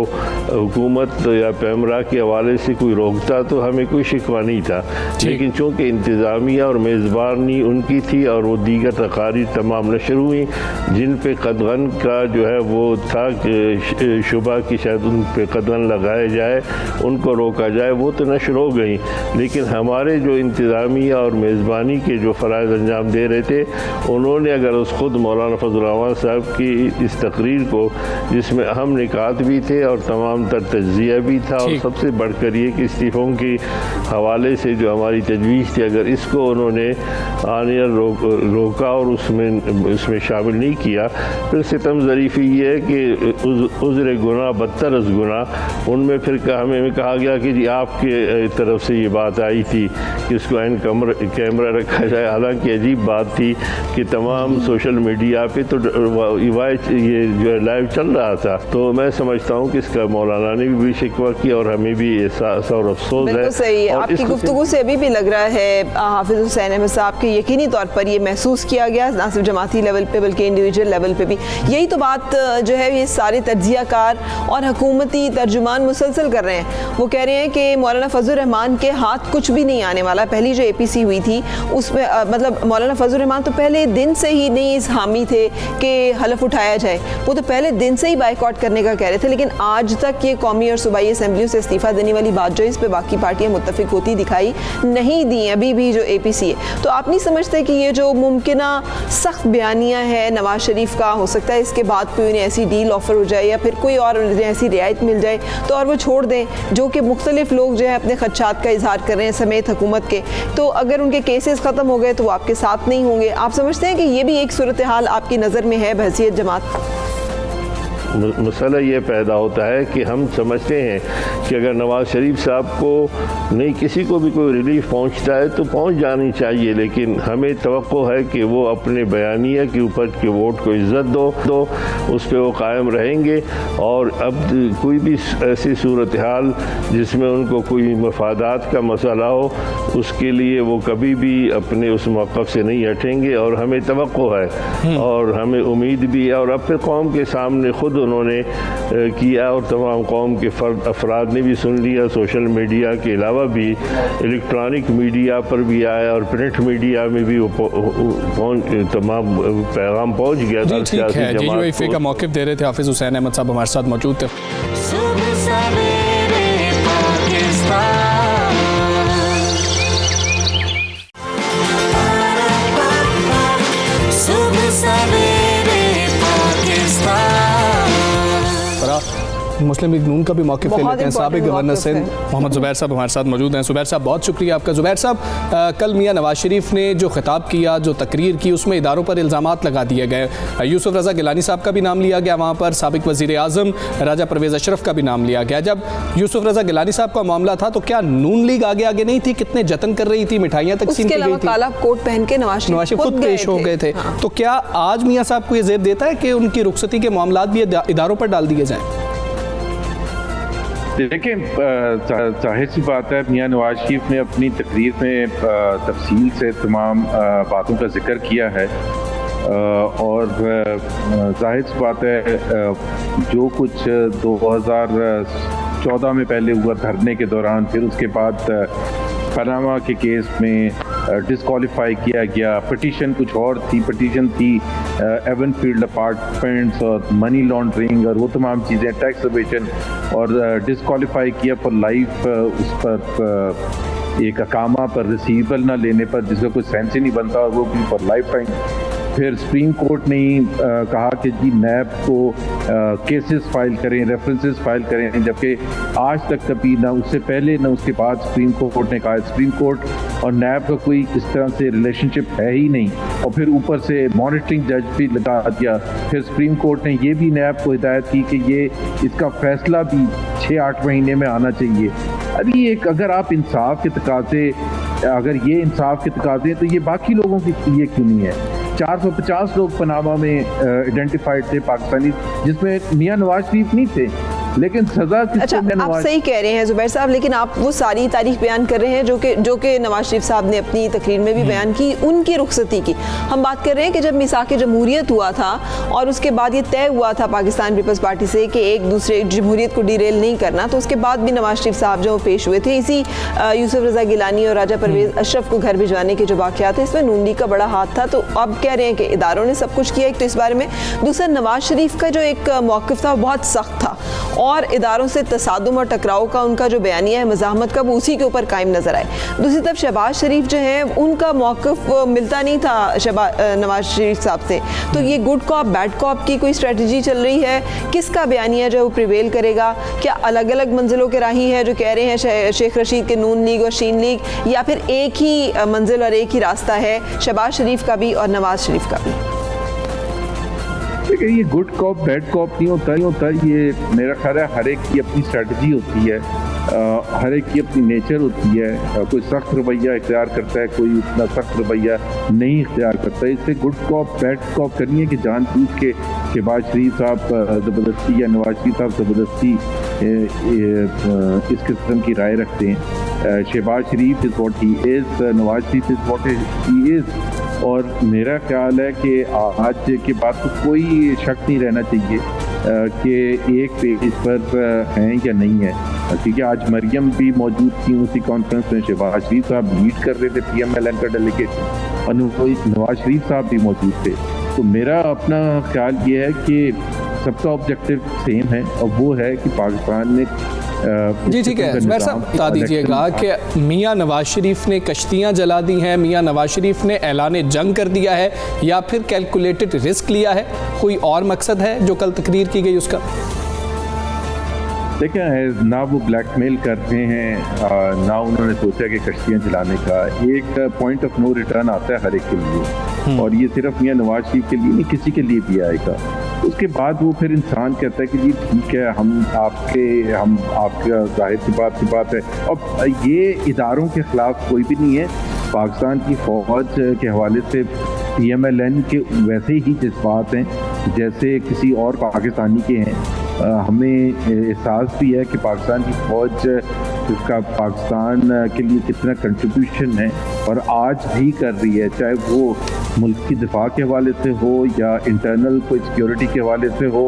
हुकूमत या पैमरा के हवाले से कोई रोकता तो हमें कोई शिकवा नहीं था। लेकिन चूँकि इंतज़ामिया और मेज़बानी उनकी थी और वो दीगर तकारीर तमाम नशर हुई जिन पे कदगन का जो है वो था कि शुबा की शायद उन पे कदगन लगाया जाए, उनको रोका जाए, वो तो नशर हो गई। लेकिन हमारे जो इंतज़ामिया और मेज़बानी के जो फ़राइज़ अंजाम दे रहे थे, उन्होंने अगर उस खुद मौलाना फजल रहमान साहब की इस तकरीर को, जिसमें अहम निकात भी थे और तमाम तर तज्ज़िया भी था, और सबसे बढ़कर ये कि इस्तीफ़ों के हवाले से जो हमारी तजवीज़ थी, अगर इसको उन्होंने आने रोका और उसमें शामिल नहीं किया, फिर सितम ज़रीफ़ी ये है कि उज़्र गुनाह बदतर अज़ गुनाह। उनमें फिर हमें कहा गया कि जी आपके तरफ से ये बात आई थी कि इसको एन कैमरा रखा जाए। हालांकि अजीब बात थी कि तमाम सोशल मीडिया पे तो ये जो है लाइव चल रहा था। तो मैं समझता हूँ कि इसका मौलाना ने भी शिकवा किया और हमें भी एहसास और अफसोस है। सही है, आपकी गुफ्तगू से अभी भी लग रहा है हाफिज़ हुसैन अहमद साहब के यकीनी तौर पर ये महसूस किया गया, ना सिर्फ जमाती लेवल पे बल्कि इंडिविजुअल लेवल पे भी। यही तो बात जो है ये सारे तज्ज़िया कार और हुकूमती तर्जुमान मुसलसल कर रहे हैं। वो कह रहे हैं कि मौलाना फजल फजल रहमान के हाथ कुछ भी नहीं आने वाला। पहली जो APC हुई थी उसमें मतलब मौलाना फजल रहमान तो पहले दिन से ही नहीं इस हामी थे कि हलफ उठाया जाए, वो तो पहले दिन से ही बाइकआउट करने का कह रहे थे, लेकिन आज तक ये कौमी और सूबाई असम्बलियों से इस्तीफ़ा देने वाली बात जो इस पर बाकी पार्टियां मुत्तफिक होती दिखाई नहीं दी अभी भी जो APC है। तो आप नहीं समझते कि ये जो मुमकिना सख्त बयानियाँ है नवाज शरीफ का, हो सकता है इसके बाद कोई उन्हें ऐसी डील ऑफर हो जाए या फिर कोई और ऐसी रियायत मिल जाए तो और वो छोड़ दें, जो कि मुख्तलिफ लोग जो है अपने खदशात का इजहार कर रहे हैं समेत हुकूमत के, तो अगर उनके केसेस ख़त्म हो गए तो वो आपके साथ नहीं होंगे। आप समझते हैं कि ये भी एक सूरत हाल आपकी नज़र में है बहसीत जमात? मसला ये पैदा होता है कि हम समझते हैं कि अगर नवाज़ शरीफ साहब को नहीं किसी को भी कोई रिलीफ पहुंचता है तो पहुंच जानी चाहिए, लेकिन हमें तवक्को है कि वो अपने बयानिया के ऊपर के वोट को इज़्ज़त दो उस पर वो कायम रहेंगे। और अब कोई भी ऐसी सूरत हाल जिसमें उनको कोई मफादात का मसला हो उसके लिए वो कभी भी अपने उस मौक़िफ़ से नहीं हटेंगे और हमें तवक्को है और हमें उम्मीद भी है। और अब फिर कौम के सामने ख़ुद उन्होंने किया और तमाम कौम के अफराद ने भी सुन लिया, सोशल मीडिया के अलावा भी इलेक्ट्रॉनिक मीडिया पर भी आया और प्रिंट मीडिया में भी तमाम पैगाम पहुँच गया। जी ठीक है, JUIF का मौक़िफ़ दे रहे थे हाफिज़ हुसैन अहमद साहब हमारे साथ मौजूद थे। मुस्लिम लीग नून का भी मौक़िफ़ ले लेते हैं। साबिक़ गवर्नर सिंध मोहम्मद ज़ुबैर साहब हमारे साथ मौजूद हैं। ज़ुबैर साहब बहुत शुक्रिया आपका। ज़ुबैर साहब, कल मियाँ नवाज शरीफ ने जो ख़िताब किया, जो तकरीर की, उसमें इदारों पर इल्ज़ामात लगा दिए गए। यूसुफ रज़ा गिलानी साहब का भी नाम लिया गया वहाँ पर, साबिक़ वज़ीर आज़म राजा परवेज़ अशरफ का भी नाम लिया गया। जब यूसुफ रज़ा गिलानी साहब का मामला था तो क्या नून लीग आगे नहीं थी? कितने जतन कर रही थी, मिठाइयाँ तकसीम की गई थी, काला कोट पहन के नवाज शरीफ खुद पेश हो गए थे। तो क्या आज मियाँ साहब को ये ज़ेर देता है कि उनकी रुखसती के मामला भी इदारों पर डाल दिए जाएँ? देखिए, जाहिर सी बात है मियाँ नवाज शरीफ ने अपनी तकरीर में तफसील से तमाम बातों का जिक्र किया है और जाहिर सी बात है जो कुछ 2014 में पहले हुआ धरने के दौरान, फिर उसके बाद पनामा के केस में डिस्क्वालीफाई किया गया। पिटीशन कुछ और थी, पिटीशन थी एवनफील्ड अपार्टमेंट्स और मनी लॉन्ड्रिंग और वो तमाम चीज़ें, टैक्स एवेजन, और डिस्क्वालीफाई किया फॉर लाइफ, उस पर एक अकामा पर रिसीवेबल ना लेने पर जिसका कोई सेंस ही नहीं बनता, और वो भी फॉर लाइफ टाइम। फिर सुप्रीम कोर्ट ने कहा कि जी नैब को केसेस फाइल करें, रेफरेंसेस फाइल करें, जबकि आज तक कभी ना उससे पहले ना उसके बाद सुप्रीम कोर्ट ने कहा सुप्रीम कोर्ट और नैब का कोई इस तरह से रिलेशनशिप है ही नहीं। और फिर ऊपर से मॉनिटरिंग जज भी लगा दिया। फिर सुप्रीम कोर्ट ने ये भी नैब को हिदायत की कि ये इसका फैसला भी 6-8 महीने में आना चाहिए। अभी एक अगर आप इंसाफ के तकाजे, अगर ये इंसाफ के तकाजे हैं तो ये बाकी लोगों के लिए क्यों नहीं है? 450 लोग पनामा में आइडेंटिफाइड थे पाकिस्तानी, जिसमें मियाँ नवाज शरीफ नहीं थे, लेकिन सजा अच्छा, आप सही कह रहे हैं ज़ुबैर साहब, लेकिन आप वो सारी तारीख बयान कर रहे हैं जो कि नवाज शरीफ साहब ने अपनी तकरीर में भी बयान की, उनकी रुखसती की। हम बात कर रहे हैं कि जब मिसाक जमहूरियत हुआ था और उसके बाद ये तय हुआ था पाकिस्तान पीपल्स पार्टी से कि एक दूसरे जमहूरियत को डिरेल नहीं करना, तो उसके बाद भी नवाज शरीफ साहब जो पेश हुए थे इसी यूसुफ रज़ा गिलानी और राजा परवेज़ अशरफ को घर भिजवाने के जो वाक़यात थे, इसमें नून लीग का बड़ा हाथ था। तो अब कह रहे हैं कि इदारों ने सब कुछ किया, एक तो इस बारे में। दूसरा, नवाज शरीफ का जो एक मौक़िफ़ था वो बहुत सख्त था और इदारों से तसादुम और टकराव का उनका जो बयानिया है मज़ाहमत का, वो उसी के ऊपर कायम नज़र आए। दूसरी तरफ शहबाज शरीफ जो है उनका मौक़िफ़ मिलता नहीं था नवाज शरीफ साहब से। तो ये गुड कॉप बैड कॉप की कोई स्ट्रेटजी चल रही है? किसका बयानिया जो है वो प्रिवेल करेगा? क्या अलग अलग मंजिलों के राही है जो कह रहे हैं शेख रशीद के नून लीग और शीन लीग, या फिर एक ही मंजिल और एक ही रास्ता है शहबाज शरीफ का भी और नवाज शरीफ का भी? देखिए, ये गुड कॉप बैड कॉप नहीं होता, ये मेरा ख्याल है हर एक की अपनी स्ट्रेटजी होती है, हर एक की अपनी नेचर होती है। कोई सख्त रवैया इख्तियार करता है, कोई उतना सख्त रवैया नहीं इख्तियार करता है। इससे गुड कॉप बैड कॉप करनी है कि जानबूझ के शहबाज शरीफ साहब ज़बरदस्ती या नवाज शरीफ साहब ज़बरदस्ती इस किस्म की राय रखते हैं। Shahbaz Sharif is what he is, Nawaz Sharif is what he is. और मेरा ख्याल है कि आज के बाद तो कोई शक नहीं रहना चाहिए कि एक पेज पर हैं या नहीं है। क्योंकि आज मरियम भी मौजूद थी उसी कॉन्फ्रेंस में, शहबाज शरीफ साहब लीड कर रहे थे PMLN का डेलीगेशन, और नवाज शरीफ साहब भी मौजूद थे। तो मेरा अपना ख्याल ये है कि सबका ऑब्जेक्टिव सेम है, और वो है कि पाकिस्तान में जी ठीक है ज़ुबैर साहब, बता दीजिएगा कि मियाँ नवाज शरीफ ने कश्तियाँ जला दी हैं, मियाँ नवाज शरीफ ने ऐलान जंग कर दिया है, या फिर कैलकुलेटेड रिस्क लिया है? कोई और मकसद है जो कल तकरीर की गई उसका? देखें, ना वो ब्लैकमेल कर रहे हैं, ना उन्होंने सोचा कि कश्तियाँ जलाने का एक पॉइंट ऑफ नो रिटर्न आता है हर एक के लिए, और ये सिर्फ मियाँ नवाज शरीफ के लिए नहीं, किसी के लिए भी आएगा। उसके बाद वो फिर इंसान कहता है कि जी ठीक है, हम आपके जाहिर सी बात है। अब ये इदारों के ख़िलाफ़ कोई भी नहीं है। पाकिस्तान की फ़ौज के हवाले से PMLN के वैसे ही जज्बात हैं जैसे किसी और पाकिस्तानी के हैं। हमें एहसास भी है कि पाकिस्तान की फ़ौज इसका पाकिस्तान के लिए कितना कंट्रीब्यूशन है, और आज भी कर रही है, चाहे वो मुल्क की दिफा के हवाले से हो, या इंटरनल कोई सिक्योरिटी के हवाले से हो,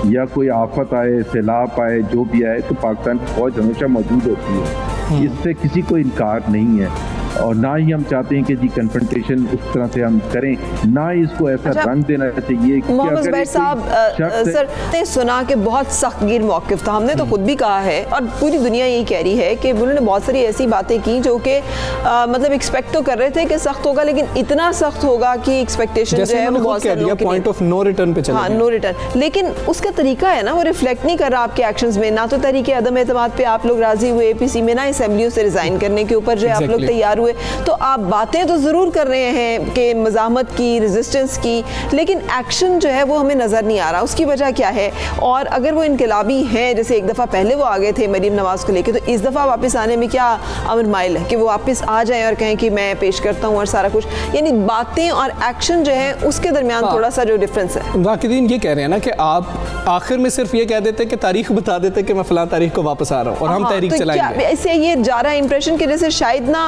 या कोई आफत आए, सैलाब आए, जो भी आए, तो पाकिस्तान की फ़ौज हमेशा मौजूद होती है। इससे किसी को इनकार नहीं है, और ना ही हम चाहते हैं कि जी कन्फ्रंटेशन उस तरह से हम करें, ना ही इसको ऐसा रंग देना चाहिए। मोहम्मद ज़ुबैर साहब, सर ने सुना कि बहुत सख्तगीर मौक़िफ़ था, हमने तो खुद भी कहा है और पूरी दुनिया यही कह रही है कि उन्होंने बहुत सारी ऐसी बातें की जो कि मतलब एक्सपेक्ट तो कर रहे थे कि सख्त होगा, लेकिन इतना सख्त होगा कि एक्सपेक्टेशन जो है वो बहुत सारे लोगों के पॉइंट ऑफ नो रिटर्न पे चले। हाँ, नो रिटर्न, लेकिन उसका तरीका है ना, वो रिफ्लेक्ट नहीं कर रहा आपके एक्शंस में। ना तो तरीके अदम एतमाद पे आप लोग राजी हुए APC में, ना असेंबलियों से रिजाइन करने के ऊपर जो है आप लोग तैयार हुए। तो आप बातें तो ज़रूर कर रहे हैं कि मज़ाहमत की, रेजिस्टेंस की, लेकिन एक्शन जो है वो हमें नज़र नहीं आ रहा। उसकी वजह क्या है? और अगर वो इनकलाबी हैं, जैसे एक दफ़ा पहले वो आ गए थे मरीम नवाज़ को लेके, तो इस दफ़ा वापस आने में क्या अमर माइल है कि वो वापस आ जाएं और कहें कि मैं पेश करता हूँ और सारा कुछ? यानी बातें और एक्शन जो है उसके दरमियान थोड़ा सा जो डिफरेंस है। नाक़िदीन ये कह रहे हैं ना कि आप आखिर में सिर्फ ये कह देते कि तारीख बता देते कि मैं फ़लाँ तारीख को वापस आ रहा हूँ, और हम तहरीक चलाएंगे। इससे ये जा रहा है इंप्रेशन कि जैसे शायद ना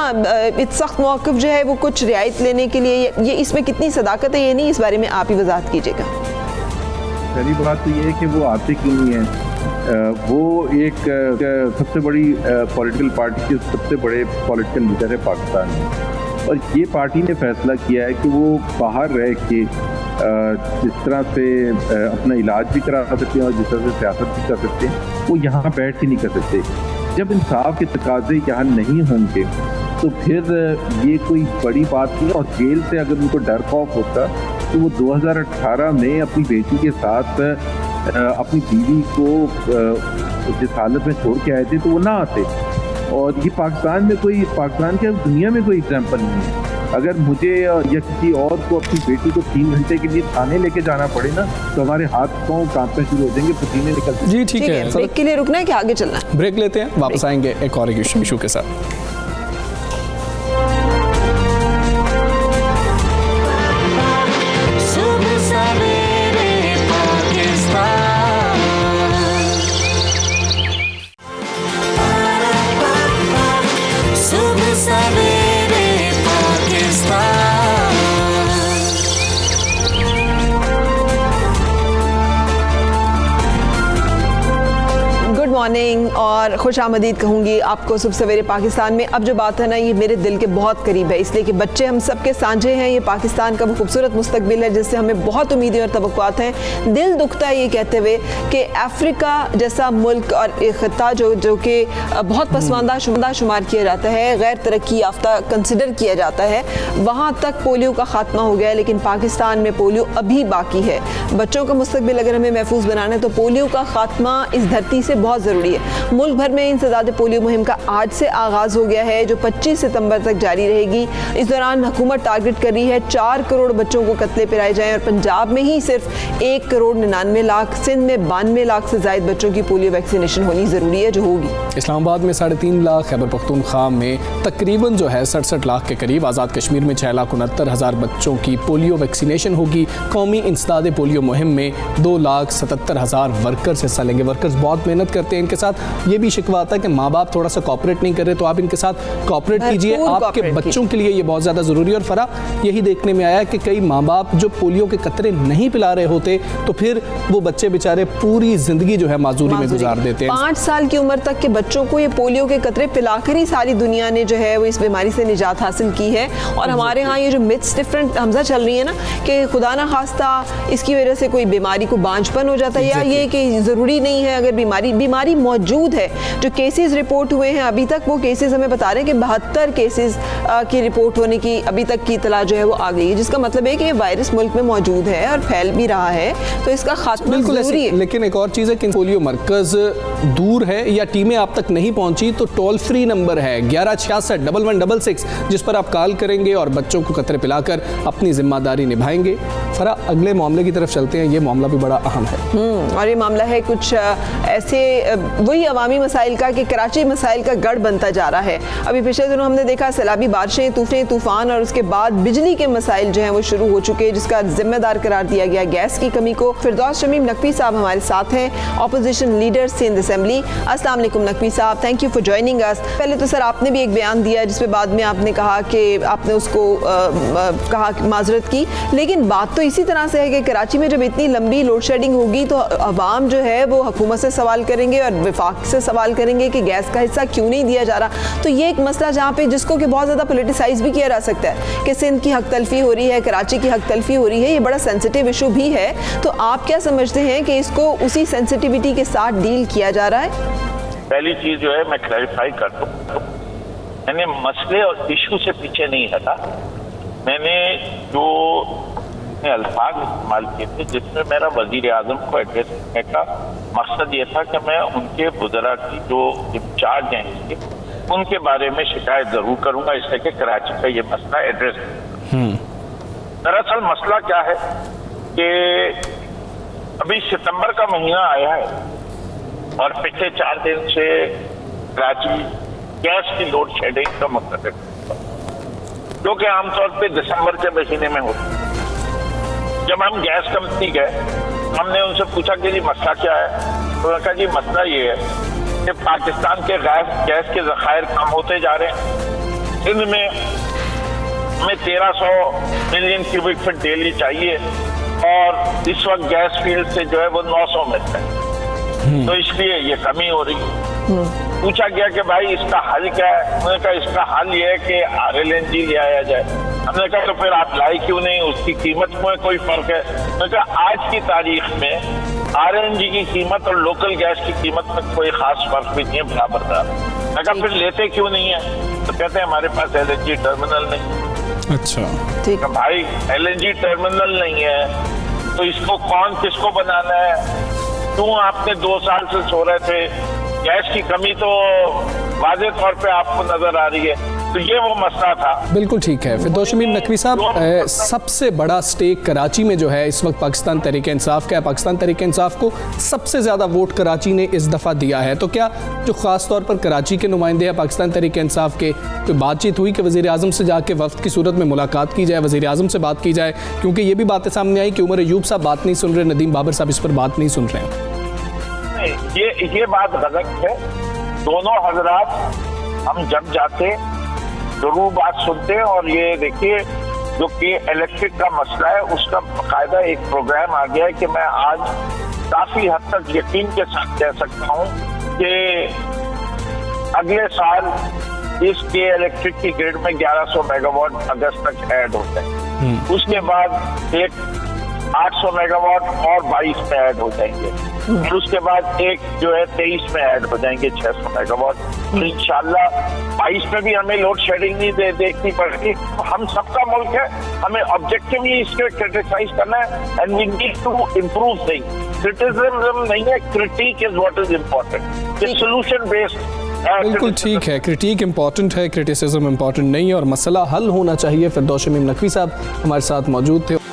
इस सख्त मौक़िफ़ जो है वो कुछ रियायत लेने के लिए, ये इसमें कितनी सदाकत है ये नहीं, इस बारे में आप ही वजाहत कीजिएगा। पहली बात तो ये है कि वो आते क्यों नहीं है। वो एक सबसे बड़ी पॉलिटिकल पार्टी के सबसे बड़े पॉलिटिकल लीडर है पाकिस्तान में, और ये पार्टी ने फैसला किया है कि वो बाहर रह के जिस तरह से अपना इलाज भी करा सकते हैं और जिस तरह से सियासत भी कर सकते हैं, वो यहाँ बैठ के नहीं कर सकते। जब इंसाफ के तकाजे यहाँ नहीं होंगे तो फिर ये कोई बड़ी बात नहीं। और जेल से अगर उनको डर खौफ होता तो वो 2018 में अपनी बेटी के साथ अपनी बीवी को जिस हालत में छोड़ के आए थे तो वो ना आते। और ये पाकिस्तान के दुनिया में कोई एग्जाम्पल नहीं है। अगर मुझे या किसी और को अपनी बेटी को 3 घंटे के लिए थाने लेके जाना पड़े ना, तो हमारे हाथ पाँव कांपने शुरू हो जाएंगे, पसीने निकलते। जी ठीक है, ब्रेक के लिए रुकना है कि आगे चलना है? ब्रेक लेते हैं, वापस आएंगे एक और इशू के साथ। मॉर्निंग और खुश आमदीद कहूँगी आपको सुबह सवेरे पाकिस्तान में। अब जो बात है ना, ये मेरे दिल के बहुत करीब है, इसलिए कि बच्चे हम सब के साझे हैं। ये पाकिस्तान का वो खूबसूरत मुस्तकबिल है जिससे हमें बहुत उम्मीदें और तवक्कुआत हैं। दिल दुखता है ये कहते हुए कि अफ्रीका जैसा मुल्क और एक खिता जो कि बहुत पसमानदा शुमार किया जाता है, गैर तरक्की याफ्ता कंसिडर किया जाता है, वहाँ तक पोलियो का खात्मा हो गया है, लेकिन पाकिस्तान में पोलियो अभी बाकी है। बच्चों का मुस्तकबिल अगर हमें महफूज बनाना है तो पोलियो का खात्मा इस धरती से बहुत ज़रूरी है। मुल्क भर में इंसदाद पोलियो मुहिम का आज से आगाज़ हो गया है जो 25 सितंबर तक जारी रहेगी। इस दौरान हुकूमत टारगेट कर रही है 4 करोड़ बच्चों को कत्ले पिलाए जाएं, और पंजाब में ही सिर्फ 1 करोड़ 99 लाख, सिंध में 92 लाख से ज़ायद बच्चों की पोलियो वैक्सीनेशन होनी ज़रूरी है, जो होगी। इस्लामाबाद में 3.5 लाख, खैबर पख्तूनख्वा में तकरीबन जो है 67 लाख के करीब, आज़ाद कश्मीर में 6,69,000 बच्चों की पोलियो वैक्सीनेशन होगी। कौमी इंसदाद पोलियो मुहिम में 2,77,000 वर्कर्स हिस्सा लेंगे। वर्कर्स बहुत मेहनत करते हैं इनके साथ ये भी शिकवा आता है कि माँ बाप थोड़ा सा कॉपरेट नहीं कर रहे, तो आप इनके साथ कॉपरेट कीजिए, आपके बच्चों के लिए ये बहुत ज़्यादा ज़रूरी है। और फरा यही देखने में आया कि कई माँ बाप जो पोलियो के कतरे नहीं पिला रहे होते तो फिर वो बच्चे बेचारे पूरी ज़िंदगी जो है माजूरी में गुजार देते हैं। 5 साल की उम्र तक के बच्चों को ये पोलियो के कतरे पिलाकर ही सारी दुनिया ने जो है वो इस बीमारी से निजात हासिल की है। और हमारे यहाँ ये जो मिथ्स डिफरेंट हमजा चल रही है ना कि खुदा ना खास्ता इसकी वजह से कोई बीमारी को बांझपन हो जाता है, या ये कि ज़रूरी नहीं है, अगर बीमारी मौजूद है। जो केसेस रिपोर्ट हुए हैं अभी तक, वो केसेस हमें बता रहे हैं कि 72 केसेस की रिपोर्ट होने की अभी तक की इतला जो है वो आ गई है, जिसका मतलब है कि ये वायरस मुल्क में मौजूद है और फैल भी रहा है, तो इसका खात्मा जरूरी है। लेकिन एक और चीज़ है कि पोलियो मरकज़ दूर है या टीमें आप तक नहीं पहुंची तो टोल फ्री नंबर है 1166-1166 जिस पर आप कॉल करेंगे और बच्चों को कतरे पिलाकर अपनी जिम्मेदारी निभाएंगे। फरा अगले मामले की तरफ चलते हैं, ये मामला भी बड़ा अहम है। और ये मामला है कुछ ऐसे वही अवामी मसाइल का कि कराची मसाइल का गढ़ बनता जा रहा है। अभी पिछले दिनों हमने देखा सैलाबी बारिशें, तूफान और उसके बाद बिजली के मसाइल जो हैं वो शुरू हो चुके हैं, जिसका जिम्मेदार करार दिया गया गैस की कमी को। फिरदौस शमीम नकवी साहब हमारे साथ हैं, ऑपोजिशन लीडर सिंध असेंबली। अस्सलाम वालेकुम नकवी साहब, thank you for joining us. पहले तो सर आपने भी एक बयान दिया जिसमें बाद में आपने कहा कि आपने उसको कहा माजरत की, लेकिन बात तो इसी तरह से है कि कराची में जब इतनी लंबी लोड शेडिंग होगी तो अवाम जो है वो हुकूमत से सवाल करेंगे और विफाक से सवाल करेंगे कि गैस का हिस्सा क्यों नहीं दिया जा रहा। तो ये एक मसला जहाँ पे जिसको कि बहुत ज़्यादा पोलिटिसाइज भी किया जा सकता है कि सिंध की हक तलफी हो रही है, कराची की हक तलफी हो रही है, ये बड़ा सेंसिटिव इशू भी है। तो आप क्या समझते हैं कि इसको उसी सेंसिटिविटी के साथ डील किया जा रहा है? पहली चीज जो है मैं क्लैरिफाई कर दूं, मैंने मसले और इशू से पीछे नहीं हटा। मैंने जो अल्फाज इस्तेमाल किए थे जिसमें मेरा वजीर आजम को एड्रेस करने का मकसद ये था कि मैं उनके वज़रा की जो इंचार्ज हैं इसके उनके बारे में शिकायत जरूर करूंगा, इसलिए कि कराची का ये मसला एड्रेस। दरअसल मसला क्या है कि अभी सितंबर का महीना आया है और पिछले 4 दिन से कराची गैस की लोड शेडिंग का मुस्तक़िल, जो कि आमतौर पे दिसंबर के महीने में होती है। जब हम गैस कंपनी गए हमने उनसे पूछा कि जी मसला क्या है, तो उन्होंने कहा जी मसला ये है कि पाकिस्तान के गैस के ज़खायर कम होते जा रहे हैं। सिंध में हमें 1300 मिलियन क्यूबिक फीट डेली चाहिए और इस वक्त गैस फील्ड से जो है वो 900 मिलता है, तो इसलिए ये कमी हो रही है। पूछा गया कि भाई इसका हल क्या है, उन्होंने कहा इसका हल ये है कि RLNG ले आया जाए। हमने कहा तो फिर आप लाई क्यों नहीं, उसकी कीमत में कोई फर्क है? उन्होंने कहा आज की तारीख में RLNG की कीमत और लोकल गैस की कीमत में कोई खास फर्क भी नहीं है, बराबर था। मैं कहा फिर लेते क्यों नहीं है? तो कहते हैं हमारे पास LNG टर्मिनल नहीं। अच्छा ठीक है भाई, LNG टर्मिनल नहीं है तो इसको कौन किसको बनाना है? क्यों आपने 2 साल से सो रहे थे? गैस की कमी तो वाज़े तौर पे आपको नजर आ रही है, तो ये वो मसला था। बिल्कुल ठीक है। फिरदौस शमीम नकवी साहब, सबसे बड़ा स्टेक कराची में जो है इस वक्त पाकिस्तान तहरीक इंसाफ का है। पाकिस्तान तहरीक इंसाफ को सबसे ज़्यादा वोट कराची ने इस दफ़ा दिया है, तो क्या जो ख़ास तौर पर कराची के नुमाइंदे हैं पाकिस्तान तहरीक इंसाफ के, कोई बातचीत हुई कि वज़ीर आज़म से जाके वफ्द की सूरत में मुलाकात की जाए, वज़ीर आज़म से बात की जाए? क्योंकि ये भी बातें सामने आई कि उमर अयूब साहब बात नहीं सुन रहे, नदीम बाबर साहब इस पर बात नहीं सुन रहे हैं। ये बात गलत है। दोनों हजरात हम जब जाते जरूर बात सुनते हैं, और ये देखिए जो कि इलेक्ट्रिक का मसला है उसका बाकायदा एक प्रोग्राम आ गया है कि मैं आज काफी हद तक यकीन के साथ कह सकता हूँ कि अगले साल इसके इलेक्ट्रिक की ग्रिड में 1100 मेगावाट अगस्त तक ऐड होता है। उसके बाद एक 800 मेगावाट और 22 में ऐड हो जाएंगे, फिर उसके बाद एक जो है 23 में ऐड हो जाएंगे 600 मेगावाट। इंशाल्लाह 22 में भी हमें लोड शेडिंग नहीं देखनी पड़ेगी। हम सबका मुल्क है, हमें ऑब्जेक्टिवली इसके क्रिटिसाइज करना है and we need to improve things. Criticism नहीं है, critic is what is important, solution based. बिल्कुल ठीक है, क्रिटिक इम्पॉर्टेंट है, क्रिटिसिज्म इम्पॉर्टेंट नहीं है, और मसला हल होना चाहिए। फिरदौस शमीम नकवी साहब हमारे साथ मौजूद थे।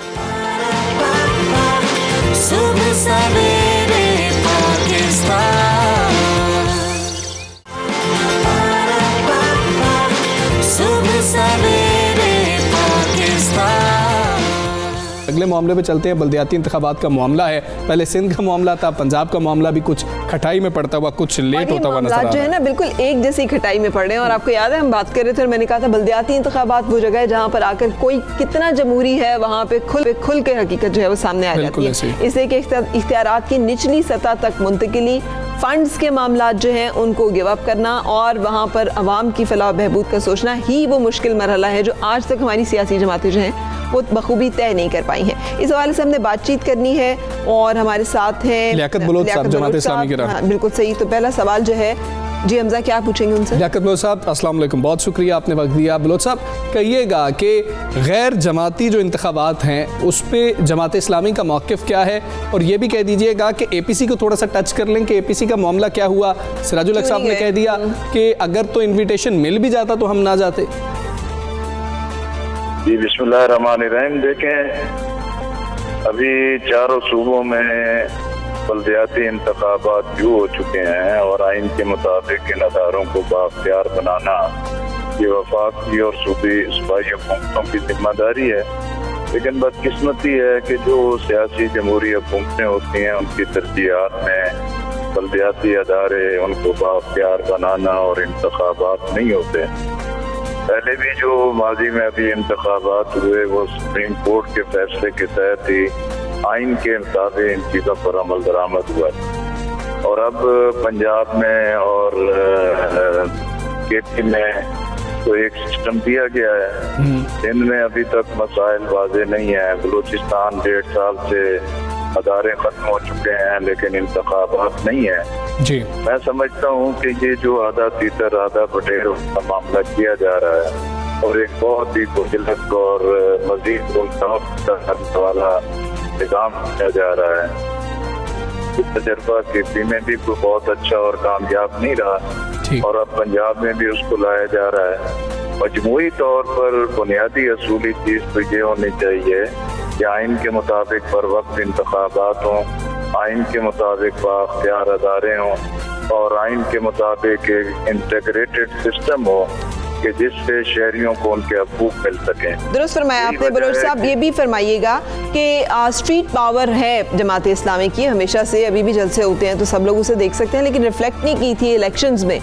अगले अगले मामले पे चलते हैं। बल्दियाती इंतखाबात का मामला है, पहले सिंध का मामला था, पंजाब का मामला भी कुछ खटाई में पड़ता हुआ, कुछ लेट होता हुआ नजर आ रहा है। जो है ना बिल्कुल एक जैसी खटाई में पड़ रहे हैं। और आपको याद है हम बात कर रहे थे और मैंने कहा था बल्दियाती इंतखाबात वो जगह है जहाँ पर आकर कोई कितना जमहूरी है वहाँ पे खुल के हकीकत जो है वो सामने आ जाती है। इसलिए कि इख्तियारात की निचली सतह तक मुंतकिली, फंड्स के मामला जो हैं उनको गिव अप करना और वहाँ पर अवाम की फलाह बहबूद का सोचना ही वो मुश्किल मरहला है जो आज तक हमारी सियासी जमातें जो हैं वो बखूबी तय नहीं कर पाई हैं। इस हवाले से हमने बातचीत करनी है और हमारे साथ हैं लियाकत बलोच साहब, जमात इस्लामी की राह। बिल्कुल सही। तो पहला सवाल जो है जी हमजा, क्या पूछेंगे उनसे? लियाकत बलोच साहब अस्सलाम वालेकुम, बहुत शुक्रिया आपने वक्त दिया। बलोच साहब कहिएगा कि गैर जमाती जो इंतखाबात हैं उस पर जमात इस्लामी का मौक़िफ़ क्या है, और ये भी कह दीजिएगा कि APC को थोड़ा सा टच कर लें कि APC का मामला क्या हुआ। सिराजुल हक साहब ने कह दिया कि अगर तो इन्विटेशन मिल भी जाता तो हम ना जाते। जी बिस्मिल्लाहिर्रहमानिर्रहीम। देखें, अभी चारों सूबों में बल्दियाती इंतखाबात शुरू हो चुके हैं और आइन के मुताबिक इन अदारों को बाख्तियार बनाना ये वफाकी और सूबाई हुकूमतों की जिम्मेदारी है। लेकिन बदकिस्मती है कि जो सियासी जमहूरी हुकूमतें होती हैं उनकी तरजीहात में बल्दियाती अदारे उनको बाख्तियार बनाना और इंतखाबात नहीं होते। पहले भी जो माजी में अभी इंतखाबात हुए वो सुप्रीम कोर्ट के फैसले के तहत ही आइन के मुताबिक इन चीज़ों पर अमल दरामद हुआ। और अब पंजाब में और KP में तो एक सिस्टम दिया गया है। इनमें अभी तक मसाइल वाज़े नहीं है। बलूचिस्तान 1.5 साल से अदारे खत्म हो चुके हैं लेकिन इंतखाबात नहीं है। जी मैं समझता हूँ कि ये जो आधा तीतर आधा बटेर का मामला किया जा रहा है और एक बहुत ही गुजलत और मजीद करने वाला निज़ाम किया जा रहा है। तजर्बा KP में भी कोई बहुत अच्छा और कामयाब नहीं रहा और अब पंजाब में भी उसको लाया जा रहा है। मजमूई तौर पर बुनियादी असूली चीज़ तो ये होनी चाहिए कि आइन के मुताबिक बर वक्त इंतखाबात हों, आइन के मुताबिक बाख्तियार अदारे हों और आइन के मुताबिक एक इंटीग्रेटेड सिस्टम हो कि जिससे शहरियों को उनके हकूक मिल सकें। दुरुस्त फरमाया आपने बलोच साहब। ये भी फरमाइएगा कि स्ट्रीट पावर है जमात इस्लामी की हमेशा से, अभी भी जलसे होते हैं तो सब लोग उसे देख सकते हैं, लेकिन रिफ्लेक्ट नहीं की थी इलेक्शंस में।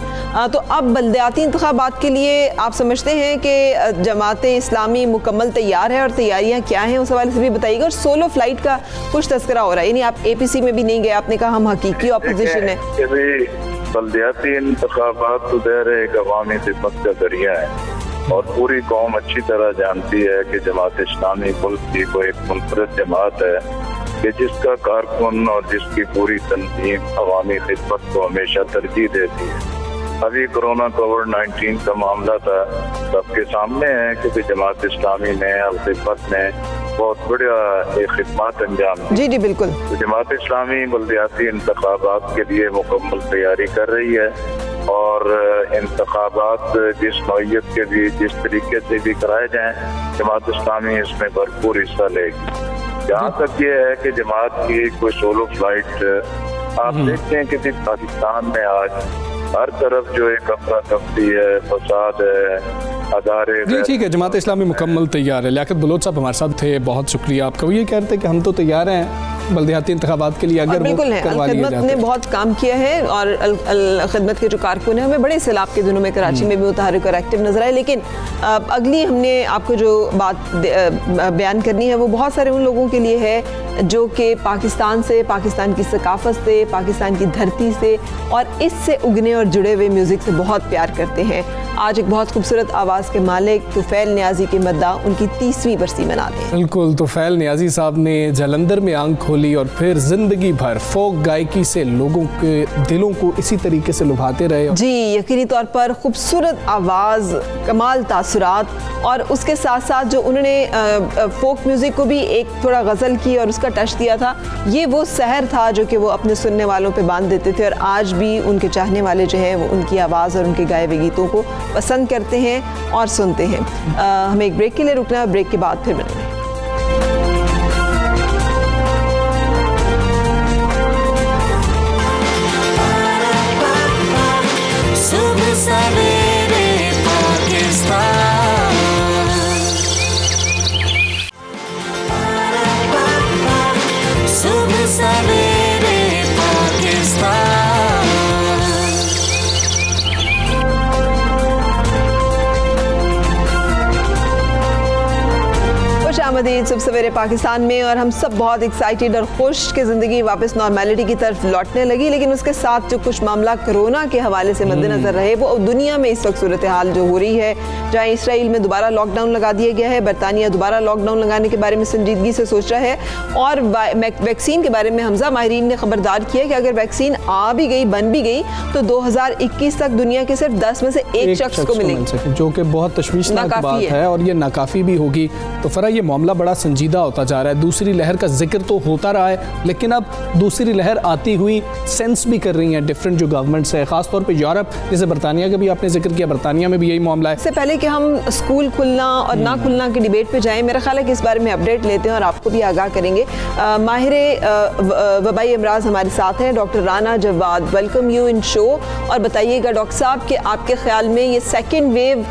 तो अब बल्दियाती इंतखाबात के लिए आप समझते हैं कि जमात इस्लामी मुकम्मल तैयार है और तैयारियाँ क्या हैं उस हवाले से भी बताइएगा। और सोलो फ्लाइट का कुछ तस्करा हो रहा है, यानी आप APC में भी नहीं गए, आपने कहा हम हकीकी अपोजिशन है। बल्दियाती इंतखाबात तो एक अवामी खिदमत का जरिया है और पूरी कौम अच्छी तरह जानती है कि जमात इस्लामी मुल्क की कोई एक मुनफरद जमात है कि जिसका कारकुन और जिसकी पूरी तंजीम अवामी खिदमत को हमेशा तरजीह देती है। अभी कोरोना कोविड-19 का मामला था, सबके सामने है कि जमात इस्लामी ने और खिदमत ने बहुत बढ़िया एक खिदमत अंजाम दी। जी बिल्कुल। तो जमात इस्लामी बल्दियाती इंतखाबात के लिए मुकम्मल तैयारी कर रही है और इंतखाबात जिस नौइयत के भी जिस तरीके से भी कराए जाएं जमात इस्लामी इसमें भरपूर हिस्सा लेगी। जहाँ तक ये है कि जमात की कोई सोलो फ्लाइट, आप देखते हैं कि पाकिस्तान में आज हर तरफ जो एक अफरा तफरी है, फसाद है, अदारे। जी ठीक है, जमात इस्लामी मुकम्मल तैयार है। लियाकत बलोच साहब हमारे साथ थे, बहुत शुक्रिया आपका। वो ये कह रहे थे कि हम तो तैयार हैं बल्दियाती इंतखाबात के लिए अगर बिल्कुल है। खिदमत ने बहुत काम किया है और खिदमत के जो कारकुन हैं हमें बड़े सैलाब के दिनों में कराची में भी मुतहरिक और एक्टिव नजर आए। लेकिन अगली हमने आपको जो बात बयान करनी है वो बहुत सारे उन लोगों के लिए है जो कि पाकिस्तान से, पाकिस्तान की सकाफत से, पाकिस्तान की धरती से और इससे उगने और जुड़े हुए म्यूज़िक से बहुत प्यार करते हैं। आज एक बहुत खूबसूरत आवाज़ के मालिक तुफैल नियाज़ी के मद्दा उनकी 30वीं बरसी मनाते हैं। बिल्कुल, तुफैल नियाज़ी साहब ने जलंधर में आंख खोली और फिर जिंदगी भर फोक गायकी से लोगों के दिलों को इसी तरीके से लुभाते रहे। जी यकीनी तौर पर खूबसूरत आवाज़, कमाल तासुरात और उसके साथ साथ जो उन्होंने फोक म्यूज़िक को भी एक थोड़ा गज़ल की और उसका टच दिया था, ये वो सहर था जो कि वो अपने सुनने वालों पे बांध देते थे और आज भी उनके चाहने वाले जो हैं वो उनकी आवाज़ और उनके गाए हुए गीतों को पसंद करते हैं और सुनते हैं। हमें एक ब्रेक के लिए रुकना है, ब्रेक के बाद फिर मिलेंगे। खुशामदीद सुबह सवेरे पाकिस्तान में, और हम सब बहुत एक्साइटेड और खुश कि ज़िंदगी वापस नॉर्मेलिटी की तरफ लौटने लगी। लेकिन उसके साथ जो कुछ मामला कोरोना के हवाले से मद्देनजर रहे, वो दुनिया में इस वक्त सूरत हाल जो हो रही है, जहाँ इसराइल में दोबारा लॉकडाउन लगा दिया गया है, बरतानिया दोबारा लॉकडाउन लगाने के बारे में संजीदगी से सोच रहा है, और वैक्सीन के बारे में हमजा माहिरीन ने खबरदार किया कि अगर वैक्सीन आ भी गई, बन भी गई, तो 2021 तक दुनिया के सिर्फ 10 में से एक शख्स को मिलेगी, जो कि बहुत तशवीशनाक बात है और ये नाकाफी भी होगी। तो फरा ये मामला बड़ा संजीदा होता जा रहा है। दूसरी लहर का जिक्र तो होता रहा है, लेकिन अब दूसरी लहर आती हुई सेंस भी कर रही हैं डिफरेंट जो गवर्नमेंट्स है, खासतौर पे यूरोप, जैसे बरतानिया का भी आपने जिक्र किया, बरतानिया में भी यही मामला है। इससे पहले कि हम स्कूल खुलना और ना खुलना की डिबेट पे जाएं, मेरा ख्याल है कि इस बारे में अपडेट लेते हैं और आपको भी आगाह करेंगे। माहिर वबाई अमराज हमारे साथ हैं, doctor Rana Jawad, welcome you in show. और बताइएगा डॉक्टर साहब कि आपके ख्याल में ये सेकेंड वेव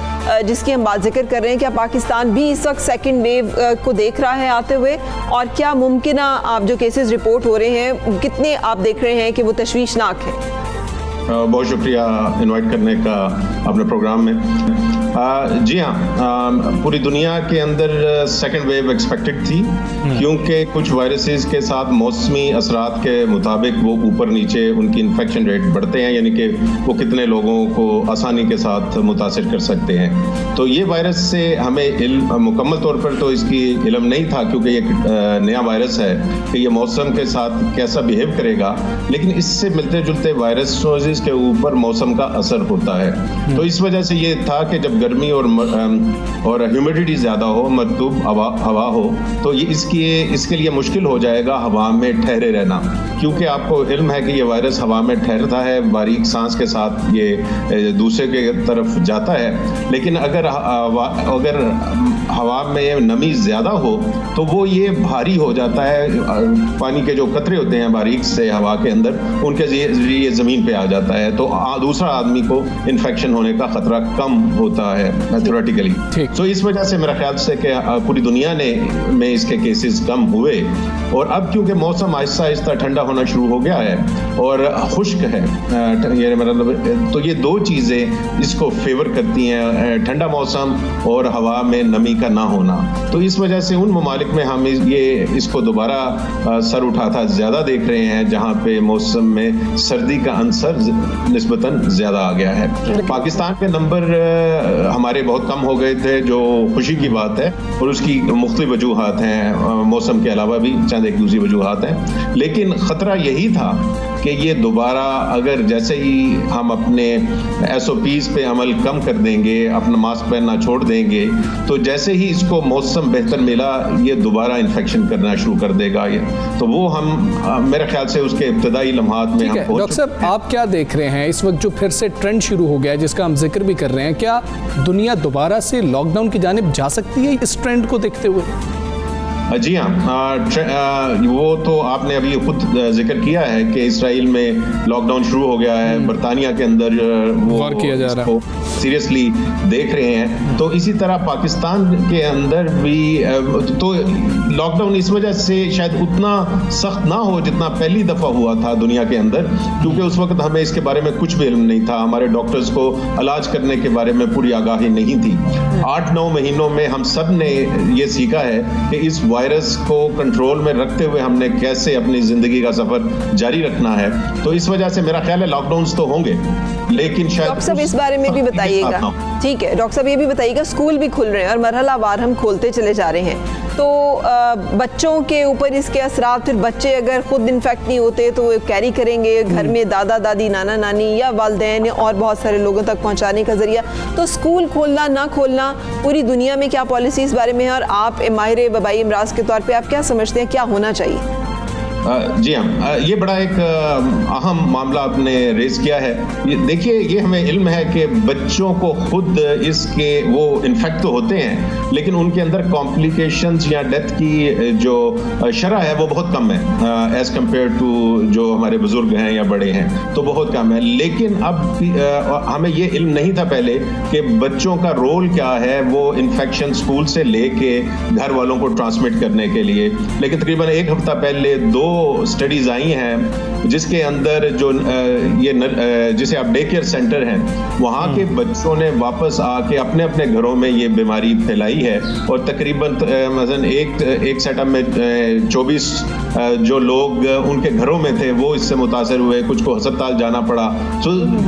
जिसकी हम बात जिक्र कर रहे हैं, क्या पाकिस्तान भी इस वक्त सेकेंड वेव को देख रहा है आते हुए, और क्या मुमकिन आप जो केसेस रिपोर्ट हो रहे हैं कितने आप देख रहे हैं कि वो तशवीशनाक है? बहुत शुक्रिया इनवाइट करने का अपने प्रोग्राम में। जी हाँ, पूरी दुनिया के अंदर सेकेंड वेव एक्सपेक्टेड थी, क्योंकि कुछ वायरसेस के साथ मौसमी असरात के मुताबिक वो ऊपर नीचे उनकी इन्फेक्शन रेट बढ़ते हैं, यानी कि वो कितने लोगों को आसानी के साथ मुतासिर कर सकते हैं। तो ये वायरस से हमें मुकम्मल तौर पर तो इसकी इल्म नहीं था, क्योंकि ये नया वायरस है कि ये मौसम के साथ कैसा बिहेव करेगा, लेकिन इससे मिलते जुलते वायरस के ऊपर मौसम का असर होता है। तो इस वजह से ये था कि जब गर्मी और ह्यूमिडिटी ज़्यादा हो, मरतूब हवा हो, तो ये इसके लिए मुश्किल हो जाएगा हवा में ठहरे रहना, क्योंकि आपको इल्म है कि ये वायरस हवा में ठहरता है, बारीक सांस के साथ ये दूसरे के तरफ जाता है। लेकिन अगर हवा में नमी ज़्यादा हो तो वो ये भारी हो जाता है, पानी के जो कतरे होते हैं बारीक से हवा के अंदर, उनके जरिए ज़मीन पे आ जाता है, तो दूसरा आदमी को इन्फेक्शन होने का खतरा कम होता है थ्योरेटिकली। तो इस वजह से मेरा ख्याल से कि पूरी दुनिया में इसके केसेस कम हुए, और अब क्योंकि मौसम आहिस्ता आहिस्ता ठंडा होना शुरू हो गया है और खुश्क है, ये मतलब, तो ये दो चीज़ें इसको फेवर करती हैं, ठंडा मौसम और हवा में नमी का ना होना। तो इस वजह से उन ममालिक में हम इसको दोबारा सर उठाता ज़्यादा देख रहे हैं, जहाँ पे मौसम में सर्दी का अंसर निस्बतन ज़्यादा आ गया है। पाकिस्तान के नंबर हमारे बहुत कम हो गए थे, जो खुशी की बात है, और उसकी मुख्तलिफ वजूहात हैं, मौसम के अलावा भी चंद एक दूसरी वजूहात हैं। लेकिन ख़तरा यही था कि ये दोबारा अगर जैसे ही हम अपने SOPs पे अमल कम कर देंगे, अपना मास्क पहनना छोड़ देंगे, तो जैसे ही इसको मौसम बेहतर मिला, ये दोबारा इन्फेक्शन करना शुरू कर देगा। तो वो हम मेरे ख्याल से उसके इब्तदाई लम्हात में हम पहुंच। डॉक्टर साहब, आप क्या देख रहे हैं इस वक्त जो फिर से ट्रेंड शुरू हो गया है, जिसका हम जिक्र भी कर रहे हैं, क्या दुनिया दोबारा से लॉकडाउन की जानिब जा सकती है इस ट्रेंड को देखते हुए? जी हाँ, वो तो आपने अभी खुद जिक्र किया है कि इसराइल में लॉकडाउन शुरू हो गया है, बरतानिया के अंदर वो किया जा रहा है, सीरियसली देख रहे हैं। तो इसी तरह पाकिस्तान के अंदर भी तो लॉकडाउन इस वजह से शायद उतना सख्त ना हो जितना पहली दफ़ा हुआ था दुनिया के अंदर, क्योंकि उस वक्त हमें इसके बारे में कुछ भी इल्म नहीं था, हमारे डॉक्टर्स को इलाज करने के बारे में पूरी आगाही नहीं थी। 8-9 महीनों में हम सब ने ये सीखा है कि इस वायरस को कंट्रोल में रखते हुए हमने कैसे अपनी ज़िंदगी का सफ़र जारी रखना है। तो इस वजह से मेरा ख्याल है लॉकडाउन्स तो होंगे, लेकिन शायद डॉक्टर साहब इस बारे में भी बताइएगा। ठीक है डॉक्टर साहब, ये भी बताइएगा, स्कूल भी खुल रहे हैं और मरहलावार हम खोलते चले जा रहे हैं, तो बच्चों के ऊपर इसके असरात, फिर बच्चे अगर खुद इन्फेक्ट नहीं होते तो कैरी करेंगे, घर में दादा दादी, नाना नानी या वालिदैन और बहुत सारे लोगों तक पहुंचाने का जरिया। तो स्कूल खोलना ना खोलना पूरी दुनिया में क्या पॉलिसी इस बारे में है, और आप माहिर वबाई अमराज के तौर पे आप क्या समझते हैं क्या होना चाहिए? जी हाँ, ये बड़ा एक अहम मामला आपने रेज किया है। देखिए, ये हमें इल्म है कि बच्चों को खुद इसके वो इन्फेक्ट तो होते हैं, लेकिन उनके अंदर कॉम्प्लिकेशंस या डेथ की जो शरह है वो बहुत कम है एज़ कम्पेयर टू जो हमारे बुजुर्ग हैं या बड़े हैं, तो बहुत कम है। लेकिन अब हमें ये इल्म नहीं था पहले कि बच्चों का रोल क्या है वो इन्फेक्शन स्कूल से लेके घर वालों को ट्रांसमिट करने के लिए। लेकिन तकरीबन एक हफ्ता पहले 2 2 स्टडीज आई हैं जिसके अंदर जो जिसे आप डे केयर सेंटर हैं वहाँ के बच्चों ने वापस आके अपने अपने घरों में ये बीमारी फैलाई है और तकरीबन मसलन एक सेटअप में 24 जो लोग उनके घरों में थे वो इससे मुतासर हुए, कुछ को अस्पताल जाना पड़ा।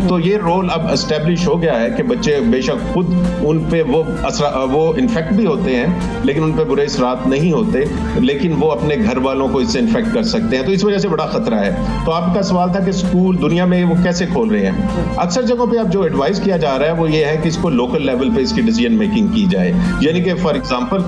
तो ये रोल अब एस्टेब्लिश हो गया है कि बच्चे बेशक खुद उन पे वो इन्फेक्ट भी होते हैं लेकिन उन पे बुरे असरात नहीं होते, लेकिन वो अपने घर वालों को इससे इन्फेक्ट कर सकते हैं। तो इस वजह से बड़ा खतरा है। तो आपका सवाल था कि स्कूल दुनिया में वो कैसे खोल रहे हैं। अक्सर जगहों पे अब जो एडवाइस किया जा रहा है वो ये है कि इसको लोकल लेवल पे इसकी डिसीजन मेकिंग की जाए। यानी कि फॉर एग्जांपल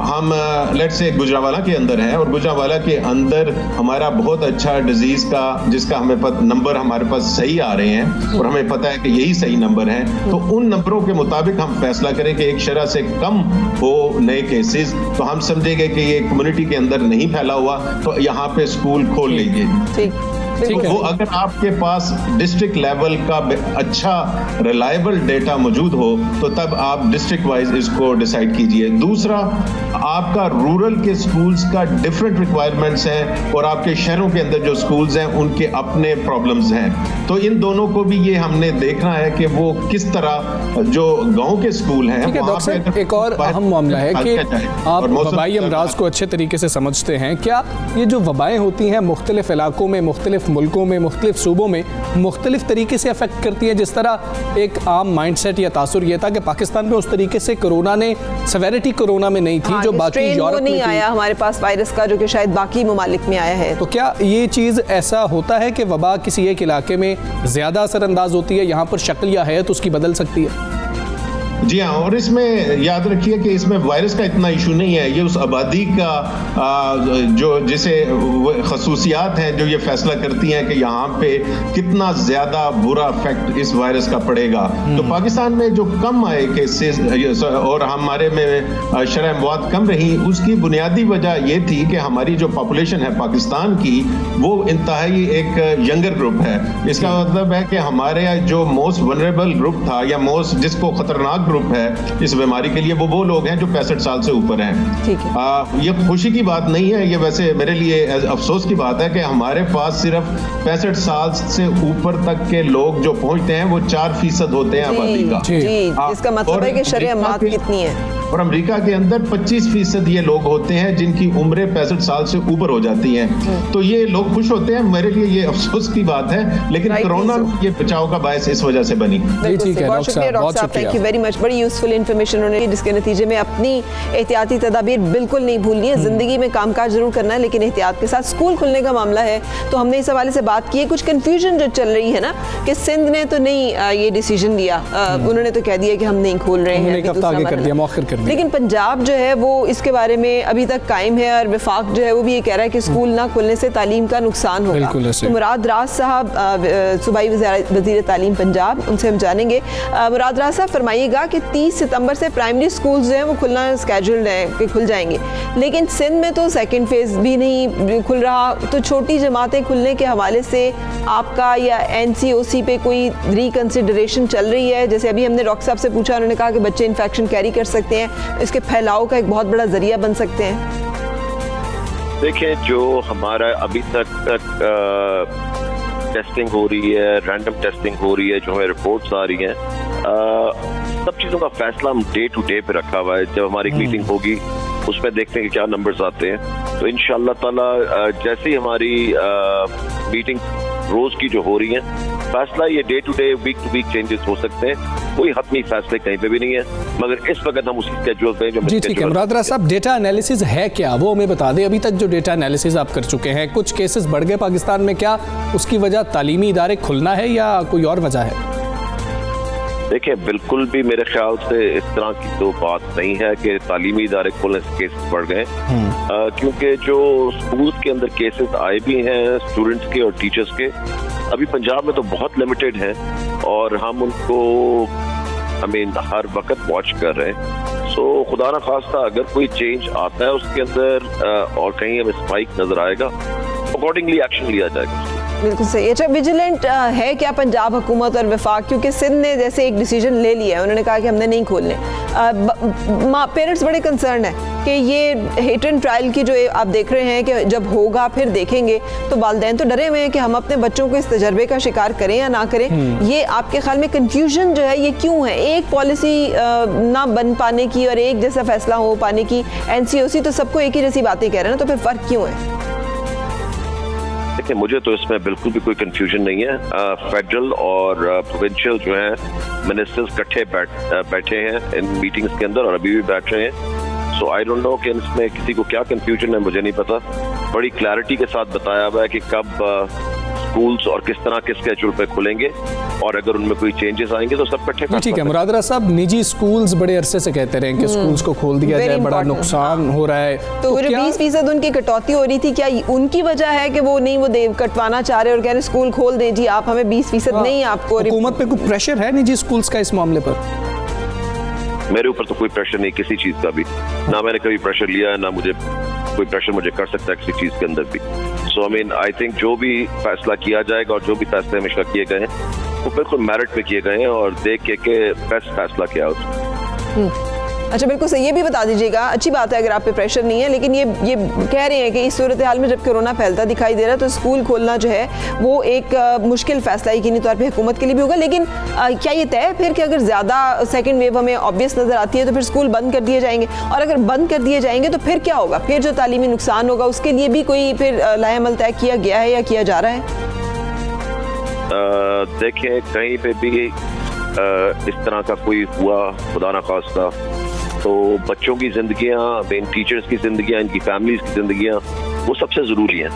हम लेट्स से गुजरांवाला के अंदर हैं और गुजरांवाला के अंदर हमारा बहुत अच्छा डिजीज का जिसका हमें नंबर हमारे पास सही आ रहे हैं और हमें पता है कि यही सही नंबर है, तो उन नंबरों के मुताबिक हम फैसला करें कि एक शरह से कम हो नए केसेस, तो हम समझेंगे कि ये कम्युनिटी के अंदर नहीं फैला हुआ तो यहाँ पे स्कूल खोल लीजिए। वो अगर आपके पास डिस्ट्रिक्ट लेवल का अच्छा रिलायबल डेटा मौजूद हो तो तब आप डिस्ट्रिक्ट वाइज इसको डिसाइड कीजिए। दूसरा, आपका रूरल के स्कूल्स का डिफरेंट रिक्वायरमेंट्स हैं और आपके शहरों के अंदर जो स्कूल्स हैं उनके अपने प्रॉब्लम्स हैं। तो इन दोनों को भी ये हमने देखना है कि वो किस तरह जो गांव के स्कूल हैं। एक और अहम मामला है कि आप वबाई अमराज को अच्छे तरीके से समझते हैं। क्या ये जो वबाएं होती हैं मुख्तलिफ इलाकों में, मुख्तलिफ मुल्कों में, मुख्तलिफ सूबों में मुख्तलिफ तरीके से अफेक्ट करती है? जिस तरह एक आम माइंडसेट या तासुर ये था कि पाकिस्तान में उस तरीके से कोरोना ने सेवेरिटी कोरोना में नहीं थी जो बाकी यूरोप में नहीं आया हमारे पास वायरस का, जो कि शायद बाकी ममालिक में आया है। तो क्या ये चीज़ ऐसा होता है कि वबा किसी एक इलाके में ज़्यादा असरअंदाज होती है, यहाँ पर शक्ल या हैत उसकी बदल सकती है? जी हाँ, और इसमें याद रखिए कि इसमें वायरस का इतना इशू नहीं है, ये उस आबादी का जो जिसे खसूसियात हैं जो ये फैसला करती हैं कि यहाँ पे कितना ज़्यादा बुरा इफेक्ट इस वायरस का पड़ेगा। तो पाकिस्तान में जो कम आए केसेस और हमारे में शरह मौत कम रही, उसकी बुनियादी वजह ये थी कि हमारी जो पॉपुलेशन है पाकिस्तान की वो इंतहाई एक यंगर ग्रुप है। इसका मतलब है कि हमारे जो मोस्ट वनरेबल ग्रुप था या मोस्ट जिसको खतरनाक ग्रुप है इस बीमारी के लिए वो लोग हैं जो 65 साल से ऊपर हैं। ठीक है। ये खुशी की बात नहीं है, ये वैसे मेरे लिए अफसोस की बात है कि हमारे पास सिर्फ 65 साल से ऊपर तक के लोग जो पहुंचते हैं वो 4% होते हैं आबादी का। इसका मतलब है कि शरह मौत कितनी है। और अमेरिका के अंदर 25% ये लोग होते हैं जिनकी उम्रें 65 साल से ऊपर हो जाती हैं। तो ये लोग खुश होते हैं। मेरे लिए ये अफसोस की बात है, लेकिन कोरोना ये बचाव का बायस इस वजह से बनी। बहुत शुक्रिया डॉक्टर साहब, थैंक यू वेरी मच। बड़ी यूजफुल इन्फॉर्मेशन उन्होंने, जिसके नतीजे में अपनी एहतियाती तदाबीर बिल्कुल नहीं भूलनी है। जिंदगी में कामकाज जरूर करना है लेकिन एहतियात के साथ। स्कूल खुलने का मामला है तो हमने इस हवाले से बात की है। कुछ कन्फ्यूजन जो चल रही है ना कि सिंध ने तो नहीं ये डिसीजन लिया, उन्होंने तो कह दिया कि हम नहीं खोल रहे हैं, लेकिन पंजाब जो है वो इसके बारे में अभी तक कायम है और वफाक जो है वो भी ये कह रहा है कि स्कूल ना खुलने से तालीम का नुकसान होगा। तो मुराद राज साहब, सूबाई वज़ीर तालीम पंजाब, उनसे हम जानेंगे। मुराद राज साहब, फरमाइएगा कि 30 सितंबर से प्राइमरी स्कूल जो हैं वो खुलना स्केड्यूल्ड है कि खुल जाएंगे, लेकिन सिंध में तो सेकेंड फेज भी नहीं खुल रहा। तो छोटी जमातें खुलने के हवाले से आपका या NCOC पे कोई रिकन्सिडरेशन चल रही है? जैसे अभी हमने डॉक्टर साहब से पूछा, उन्होंने कहा कि बच्चे इन्फेक्शन कैरी कर सकते हैं, इसके फैलाव का एक बहुत बड़ा जरिया बन सकते हैं। देखिए, जो हमारा अभी तक टेस्टिंग हो रही है, रैंडम टेस्टिंग हो रही है, जो हमें रिपोर्ट्स आ रही हैं, सब चीज़ों का फैसला हम डे टू डे पे रखा हुआ है। जब हमारी मीटिंग होगी उसमें देखते हैं कि क्या नंबर्स आते हैं। तो इंशाअल्लाह ताला जैसे ही हमारी मीटिंग रोज की जो हो रही है, फैसला ये day to day, week to week changes हो सकते हैं। कोई हतमी फैसले कहीं पे भी नहीं है, मगर इस वक्त हम उसी स्केड्यूल पे जो जी ठीक है। मुराद राज साहब, डेटा एनालिसिस है क्या, वो हमें बता दें। अभी तक जो डेटा एनालिसिस आप कर चुके हैं, कुछ केसेस बढ़ गए पाकिस्तान में, क्या उसकी वजह तालीमी इदारे खुलना है या कोई और वजह है? देखिए, बिल्कुल भी मेरे ख्याल से इस तरह की तो बात नहीं है कि तालीमी इदारे खोलने से केसेस बढ़ गए, क्योंकि जो स्कूल के अंदर केसेस आए भी हैं स्टूडेंट्स के और टीचर्स के, अभी पंजाब में तो बहुत लिमिटेड है और हम उनको हर वक्त वॉच कर रहे हैं। सो खुदा ना खास्ता अगर कोई चेंज आता है उसके अंदर और कहीं हमें स्पाइक नजर आएगा, अकॉर्डिंगली एक्शन लिया जाएगा। बिल्कुल सही। अच्छा, विजिलेंट है क्या पंजाब हुकूमत और वफाक, क्योंकि सिंध ने जैसे एक डिसीजन ले लिया है, उन्होंने कहा कि हमने नहीं खोलने। पेरेंट्स बड़े कंसर्न है कि ये हिट एंड ट्रायल की जो आप देख रहे हैं कि जब होगा फिर देखेंगे, तो वालिदैन तो डरे हुए हैं कि हम अपने बच्चों को इस तजर्बे का शिकार करें या ना करें। ये आपके ख्याल में कंफ्यूजन जो है ये क्यों है? एक पॉलिसी ना बन पाने की और एक जैसा फैसला हो पाने की, एनसीओसी तो सबको एक ही जैसी बातें कह रहे हैं ना, तो फिर फर्क क्यों है? देखिए, मुझे तो इसमें बिल्कुल भी कोई कंफ्यूजन नहीं है। फेडरल और प्रोविंशियल जो है मिनिस्टर्स इकट्ठे बैठे हैं इन मीटिंग्स के अंदर और अभी भी बैठ रहे हैं। सो आई डोंट नो कि इसमें किसी को क्या कंफ्यूजन है, मुझे नहीं पता। बड़ी क्लैरिटी के साथ बताया हुआ है कि कब स्कूल्स और किस तरह के स्केड्यूल पे खुलेंगे और अगर उनमें कोई चेंजेस आएंगे तो सब इकट्ठे। ठीक है मुरादरा साहब, निजी स्कूल्स बड़े अरसे से कहते रहे कि स्कूल्स को खोल दिया जाए, बड़ा नुकसान हो रहा है। तो जो 20% उनकी कटौती हो रही थी, क्या उनकी वजह है कि वो नहीं, वो कटवाना चाह रहे और कह रहे स्कूल खोल दें जी आप, हमें 20% नहीं आपको? हुकूमत पे कोई प्रेशर है निजी स्कूल्स का इस मामले पर? मेरे ऊपर तो कोई प्रेशर नहीं किसी चीज का भी, ना मैंने कभी प्रेशर लिया है, ना मुझे कोई प्रेशर मुझे कर सकता है किसी चीज के अंदर भी। सो आई मीन आई थिंक जो भी फैसला किया जाएगा और जो भी फैसले हमेशा किए गए हैं वो बिल्कुल मेरिट पे किए गए हैं और देख के बेस्ट फैसला किया है उसमें। अच्छा, बिल्कुल सही। ये भी बता दीजिएगा, अच्छी बात है अगर आप पे प्रेशर नहीं है, लेकिन ये कह रहे हैं कि इस सूरत हाल में जब कोरोना फैलता दिखाई दे रहा है तो स्कूल खोलना जो है वो एक मुश्किल फैसला यकीनी तौर पे हुकूमत के लिए भी होगा। लेकिन क्या ये तय है फिर कि अगर ज़्यादा सेकंड वेव हमें ऑब्वियस नज़र आती है तो फिर स्कूल बंद कर दिए जाएंगे? और अगर बंद कर दिए जाएंगे तो फिर क्या होगा? फिर जो तालीमी नुकसान होगा उसके लिए भी कोई फिर लाएअमल तय किया गया है या किया जा रहा है? देखिए, कहीं पे भी इस तरह का कोई हुआ खुदा ना खास्ता तो बच्चों की जिंदगियां, मेन टीचर्स की जिंदगियां, इनकी फैमिलीज की जिंदगियां वो सबसे जरूरी हैं।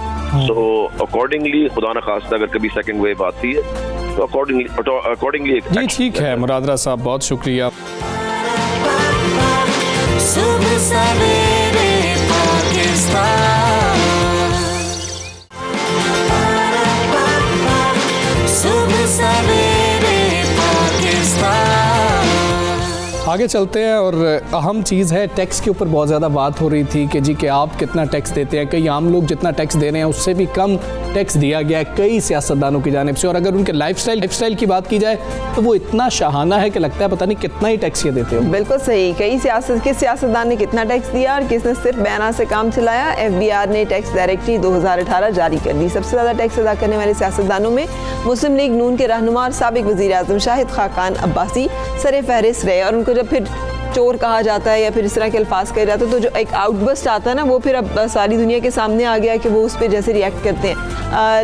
सो अकॉर्डिंगली खुदा न खास्ता अगर कभी सेकंड वेव आती है तो अकॉर्डिंगली जी ठीक है मुरादरा साहब, बहुत शुक्रिया। सुबह सवेरे पाकिस्तान, सुबह सवेरे पाकिस्तान। आगे चलते हैं और अहम चीज़ है, टैक्स के ऊपर बहुत ज़्यादा बात हो रही थी कि जी कि आप कितना टैक्स देते हैं। कई आम लोग जितना टैक्स दे रहे हैं उससे भी कम टैक्स दिया गया है कई सियासतदानों की जानिब से। और अगर उनके लाइफस्टाइल की बात की जाए तो वो इतना शाहाना है कि लगता है पता नहीं कितना ही टैक्स ये देते हो। बिल्कुल सही। किस सियासतदान ने कितना टैक्स दिया और किसने सिर्फ बयाना से काम चलाया? FBR ने टैक्स डायरेक्टरी 2018 जारी कर दी। सबसे ज़्यादा टैक्स अदा करने वाले सियासतदानों में मुस्लिम लीग नून के रहनुमा और साबिक वज़ीर आज़म शाहिद खाकान अब्बासी सर फहरिस्त रहे। और उनको जब फिर चोर कहा जाता है या फिर इस तरह के अल्फाज कहे जाते हैं तो जो एक आउटबस्ट आता है ना, वो फिर अब सारी दुनिया के सामने आ गया कि वो उस पर जैसे रिएक्ट करते हैं।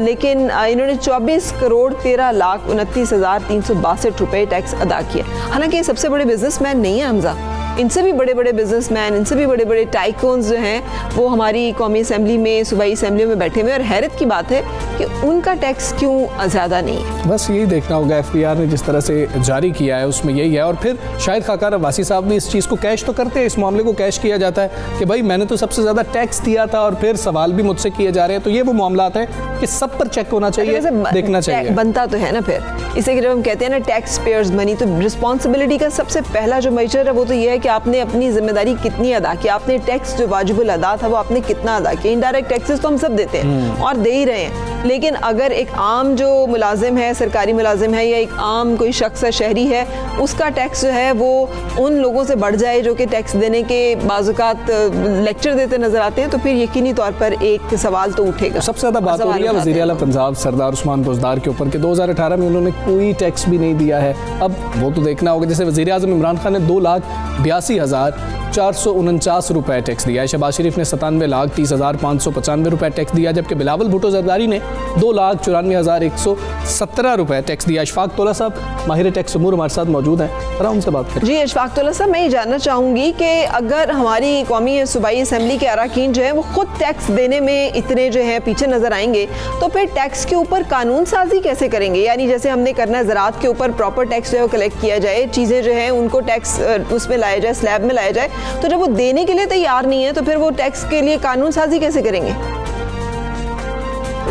लेकिन इन्होंने 24 करोड़ 13 लाख 29,362 रुपये टैक्स अदा किए। हालांकि ये सबसे बड़े बिजनेसमैन नहीं है हमजा, इनसे भी बड़े बड़े बिजनेसमैन, इनसे भी बड़े बड़े टाइकून्स जो हैं वो हमारी कौमी असेंबली में, सूबाई असेंबली में बैठे हुए। और हैरत की बात है कि उनका टैक्स क्यों ज़्यादा नहीं है। बस यही देखना होगा, FBR ने जिस तरह से जारी किया है उसमें यही है। और फिर शाहिद खाकान अब्बासी साहब भी इस चीज़ को कैश तो करते हैं, इस मामले को कैश किया जाता है कि भाई मैंने तो सबसे ज़्यादा टैक्स दिया था और फिर सवाल भी मुझसे किए जा रहे हैं। तो ये वो मामला है कि सब पर चेक होना चाहिए, देखना चाहिए। बनता तो है ना फिर इसे कि जब हम कहते हैं ना टैक्स पेयर्स मनी, तो रिस्पॉन्सिबिलिटी का सबसे पहला जो मेजर है वो तो ये है कि आपने अपनी जिम्मेदारी कितनी अदा की, आपने टैक्स जो वाजिबुल अदा था वो आपने कितना अदा किया। इनडायरेक्ट टैक्सेस तो हम सब देते हैं और दे ही रहे हैं, लेकिन अगर एक आम जो मुलाजिम है, सरकारी मुलाजिम है या एक आम कोई शख्स है, शहरी है, उसका टैक्स जो है वो उन लोगों से बढ़ जाए जो कि टैक्स देने के बाज़ात लेक्चर देते नजर आते हैं, तो फिर यकीनी तौर पर एक सवाल तो उठेगा। सबसे ज़्यादा बात हो रही है वज़ीर आला पंजाब सरदार उस्मान बुज़दार के ऊपर कि 2018 में उन्होंने कोई टैक्स भी नहीं दिया है। अब वो तो देखना होगा, जैसे वज़ीर आज़म इमरान खान ने 2,82,449 रुपये टैक्स दिया है, शहबाज शरीफ ने 97,30,595 रुपये टैक्स दिया, जबकि बिलावल भुट्टो जरदारी ने 2,94,117 रुपये टैक्स दिया। अशफाक तौला साहब माहिर टैक्स अमूर हमारे साथ मौजूद हैं, जरा उनसे बात करें। जी अशफाक तौला साहब, मैं ये जानना चाहूँगी कि अगर हमारी कौमी सूबाई असेंबली के अरकान जो है वो खुद टैक्स देने में इतने जो है पीछे नजर आएंगे, तो फिर टैक्स के ऊपर कानून साजी कैसे करेंगे? यानी जैसे हमने करना है ज़राअत के ऊपर प्रॉपर टैक्स जो है कलेक्ट किया जाए, चीज़ें जो है उनको टैक्स उसमें लाया जाए, स्लैब में लाया जाए, तो जब वो देने के लिए तैयार नहीं है तो फिर वो टैक्स के लिए कानून साजी कैसे करेंगे?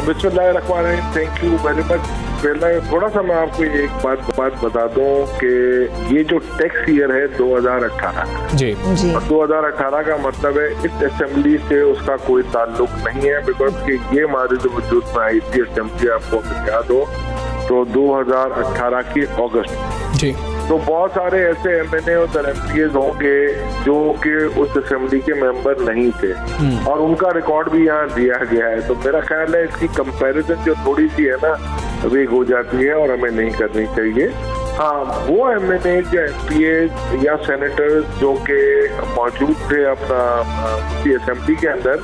बिस्मिल्लाहिर्रहमानिर्रहीम, थैंक यू वेरी मच। पहले थोड़ा सा मैं आपको एक बात बता दूं कि ये जो टैक्स ईयर है 2018 जी 2018 का मतलब है इस असेंबली से उसका कोई ताल्लुक नहीं है, बिकॉज कि ये मारिद वजूद में आई थी असेंबली, आपको याद हो तो 2018 की अगस्त जी। तो बहुत सारे ऐसे MNA और MPs होंगे जो कि उस असेंबली के मेंबर नहीं थे और उनका रिकॉर्ड भी यहाँ दिया गया है। तो मेरा ख्याल है इसकी कंपैरिजन जो थोड़ी सी है ना वीक हो जाती है और हमें नहीं करनी चाहिए। हाँ, वो MNA या MPs या सेनेटर्स जो कि मौजूद थे अपना असेंबली के अंदर,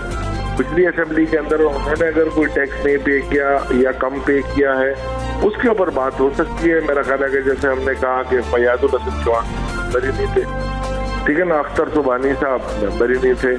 पिछली असेंबली के अंदर, उन्होंने अगर कोई टैक्स नहीं पे किया या कम पे किया है उसके ऊपर बात हो सकती है। मेरा ख्याल है कि जैसे हमने कहा कि फयादुल हसन चौहान मेंबर ही नहीं थे, ठीक है ना, अख्तर सुबानी साहब मेंबर ही नहीं थे,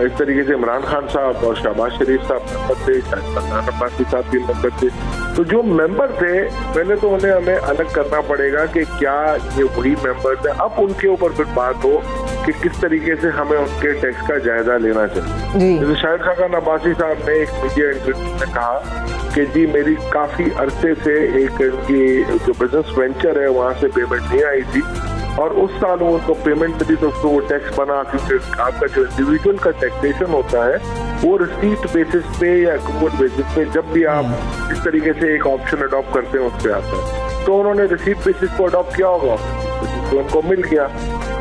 इस तरीके से इमरान खान साहब और शहबाज शरीफ साहब मेंबर थे, शाहिद अब्बासी साहब भी मेंबर थे। तो जो मेंबर थे पहले तो उन्हें हमें अलग करना पड़ेगा कि क्या ये वही मेंबर थे, अब उनके ऊपर फिर बात हो कि किस तरीके से हमें उनके टैक्स का जायजा लेना चाहिए। जैसे शाहिद खान अब्बासी साहब ने एक मीडिया इंटरव्यू में कहा कि जी मेरी काफी अरसे से एक इनकी जो बिजनेस वेंचर है वहां से पेमेंट नहीं आई थी और उस साल वो उनको पेमेंट मिली तो उसको वो टैक्स बना, क्योंकि आपका जो इंडिविजुअल का टैक्सेशन होता है वो रिसीट बेसिस पे या अकाउंट बेसिस पे जब भी आप इस तरीके से एक ऑप्शन अडॉप्ट करते हैं उस पर आता है। तो उन्होंने रिसीट बेसिस को अडॉप्ट किया होगा तो उनको मिल गया।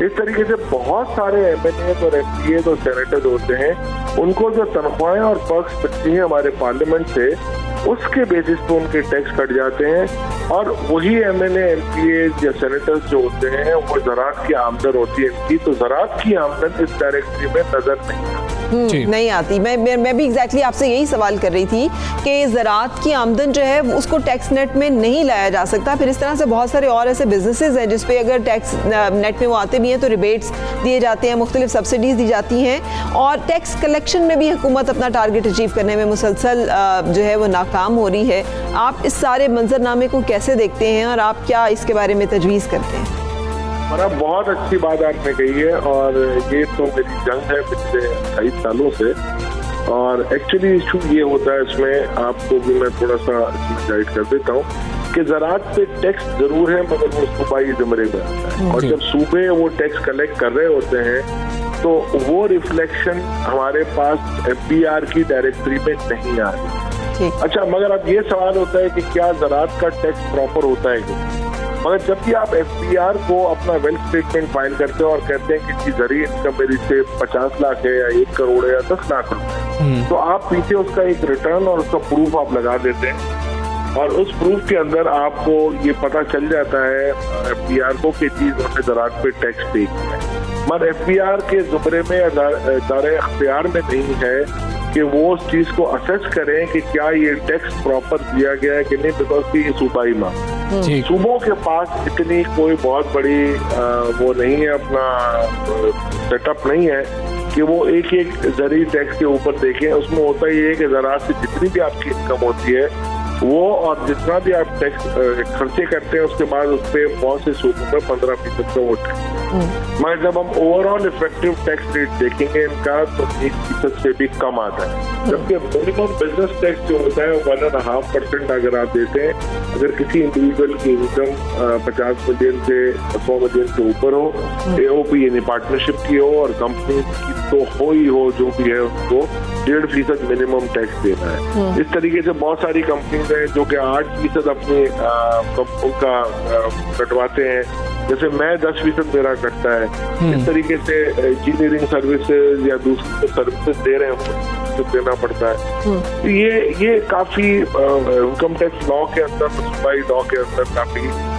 इस तरीके से बहुत सारे MNA और MPs और सेनेटर्स होते हैं, उनको जो तनख्वाहें और पर्क्स मिलती हैं हमारे पार्लियामेंट से उसके बेसिस पे उनके टैक्स कट जाते हैं और वही MNA MPs या सेनेटर्स जो होते हैं वो ज़राअत की आमदन होती है इनकी, तो ज़राअत की आमदन इस डायरेक्टरी में नजर नहीं आती। मैं भी एग्जैक्टली आपसे यही सवाल कर रही थी कि ज़राअत की आमदन जो है उसको टैक्स नेट में नहीं लाया जा सकता। फिर इस तरह से बहुत सारे और ऐसे बिजनेसेस हैं जिसपे अगर टैक्स नेट में वो आते भी हैं तो रिबेट्स दिए जाते हैं, मुख्तलिफ सब्सिडीज़ दी जाती हैं और टैक्स कलेक्शन में भी हुकूमत अपना टारगेट अचीव करने में मुसलसल जो है वो नाकाम हो रही है। आप इस सारे मंजरनामे को कैसे देखते हैं और आप क्या इसके बारे में तजवीज़ करते हैं? हमारा बहुत अच्छी बात आपने कही है और ये तो मेरी जंग है पिछले 28 सालों से और एक्चुअली इशू ये होता है इसमें, आपको भी मैं थोड़ा सा इसमें गाइड कर देता हूँ कि ज़राअत पे टैक्स जरूर है मगर वो सूबाई ज़िम्मे में आता है और जब सूबे वो टैक्स कलेक्ट कर रहे होते हैं तो वो रिफ्लेक्शन हमारे पास FBR की डायरेक्टरी में नहीं आ रही। अच्छा, मगर अब ये सवाल होता है कि क्या ज़राअत का टैक्स प्रॉपर होता है कि मगर जब भी आप FBR को अपना वेल्थ स्टेटमेंट फाइल करते हो और कहते हैं कि ज़रिए इनकम मेरी से 50 लाख है या 1 करोड़ है या 10 लाख रुपए, तो आप पीछे उसका एक रिटर्न और उसका प्रूफ आप लगा देते हैं और उस प्रूफ के अंदर आपको ये पता चल जाता है FBR को कि चीज उन्होंने ज़राअत पे टैक्स पे किया है। मगर FBR के ज़ुमरे में दायरे अख्तियार में नहीं है कि वो उस चीज को असेस करें कि क्या ये टैक्स प्रॉपर दिया गया है कि नहीं, बिकॉज की ये सूबाई मांग, सूबों के पास इतनी कोई बहुत बड़ी वो नहीं है, अपना सेटअप नहीं है कि वो एक एक जरिए टैक्स के ऊपर देखें। उसमें होता ही है कि ज़राअत से जितनी भी आपकी इनकम होती है वो और जितना भी आप टैक्स खर्चे करते हैं उसके बाद उस पर बहुत से सूबों में 15% का वो टैक्स है। मगर जब हम ओवरऑल इफेक्टिव टैक्स रेट देखेंगे इनका तो 1% से भी कम आता है, जबकि मिनिमम बिजनेस टैक्स जो होता है 1.5% अगर आप देते हैं, अगर किसी इंडिविजुअल की इनकम 50 मिलियन से 100 मिलियन से ऊपर हो, AOP यानी पार्टनरशिप की हो और कंपनी की तो हो ही हो, जो भी है उसको 1.5% मिनिमम टैक्स देना है। इस तरीके से बहुत सारी कंपनीज हैं जो कि 8% अपनी उनका कटवाते हैं, जैसे मैं 10% मेरा कटता है। इस तरीके से इंजीनियरिंग सर्विसेज या दूसरी सर्विसेज दे रहे हैं तो देना पड़ता है। ये काफी इनकम टैक्स लॉ के अंदर, सूबाई लॉ के अंदर काफी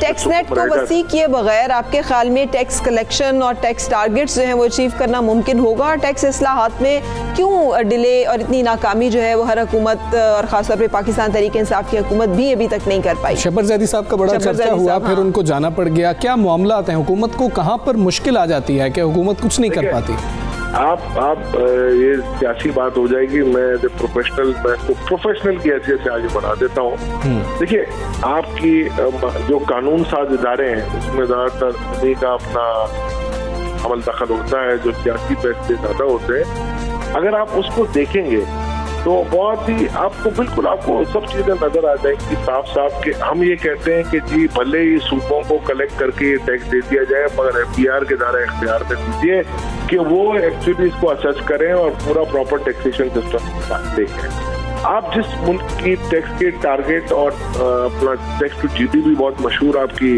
टैक्स नेट को वसी किए बगैर आपके ख्याल में टैक्स कलेक्शन और टैक्स टारगेट्स जो हैं वो अचीव करना मुमकिन होगा? और टैक्स इस्लाहात में क्यों डिले और इतनी नाकामी जो है वो हर हुकूमत और खासतौर पे पाकिस्तान तहरीक इंसाफ की हुकूमत भी अभी तक नहीं कर पाई? शब्बर ज़ैदी साहब का बड़ा चर्चा हुआ, फिर उनको जाना पड़ गया, क्या मामला हैं? हुकूमत को कहाँ पर मुश्किल आ जाती है, क्या हुकूमत कुछ नहीं कर पाती? आप ये सियासी बात हो जाएगी, मैं प्रोफेशनल की हैसियत से आगे बढ़ा देता हूँ। देखिए, आपकी जो कानून साज इदारे हैं उसमें ज़्यादातर उन्हीं का अपना अमल दखल होता है, जो सियासी फैसले ज़्यादा होते हैं। अगर आप उसको देखेंगे तो बहुत ही आपको बिल्कुल आपको सब चीजें नजर आ जाएंगी साफ साफ के। हम ये कहते हैं कि जी भले ही सूबों को कलेक्ट करके ये टैक्स दे दिया जाए, मगर FBR के द्वारा इख्तियार में दीजिए कि वो एक्चुअली इसको असेस करें और पूरा प्रॉपर टैक्सेशन सिस्टम देखें। आप जिस मुल्क की टैक्स के टारगेट और अपना टैक्स टू GDP बहुत मशहूर आपकी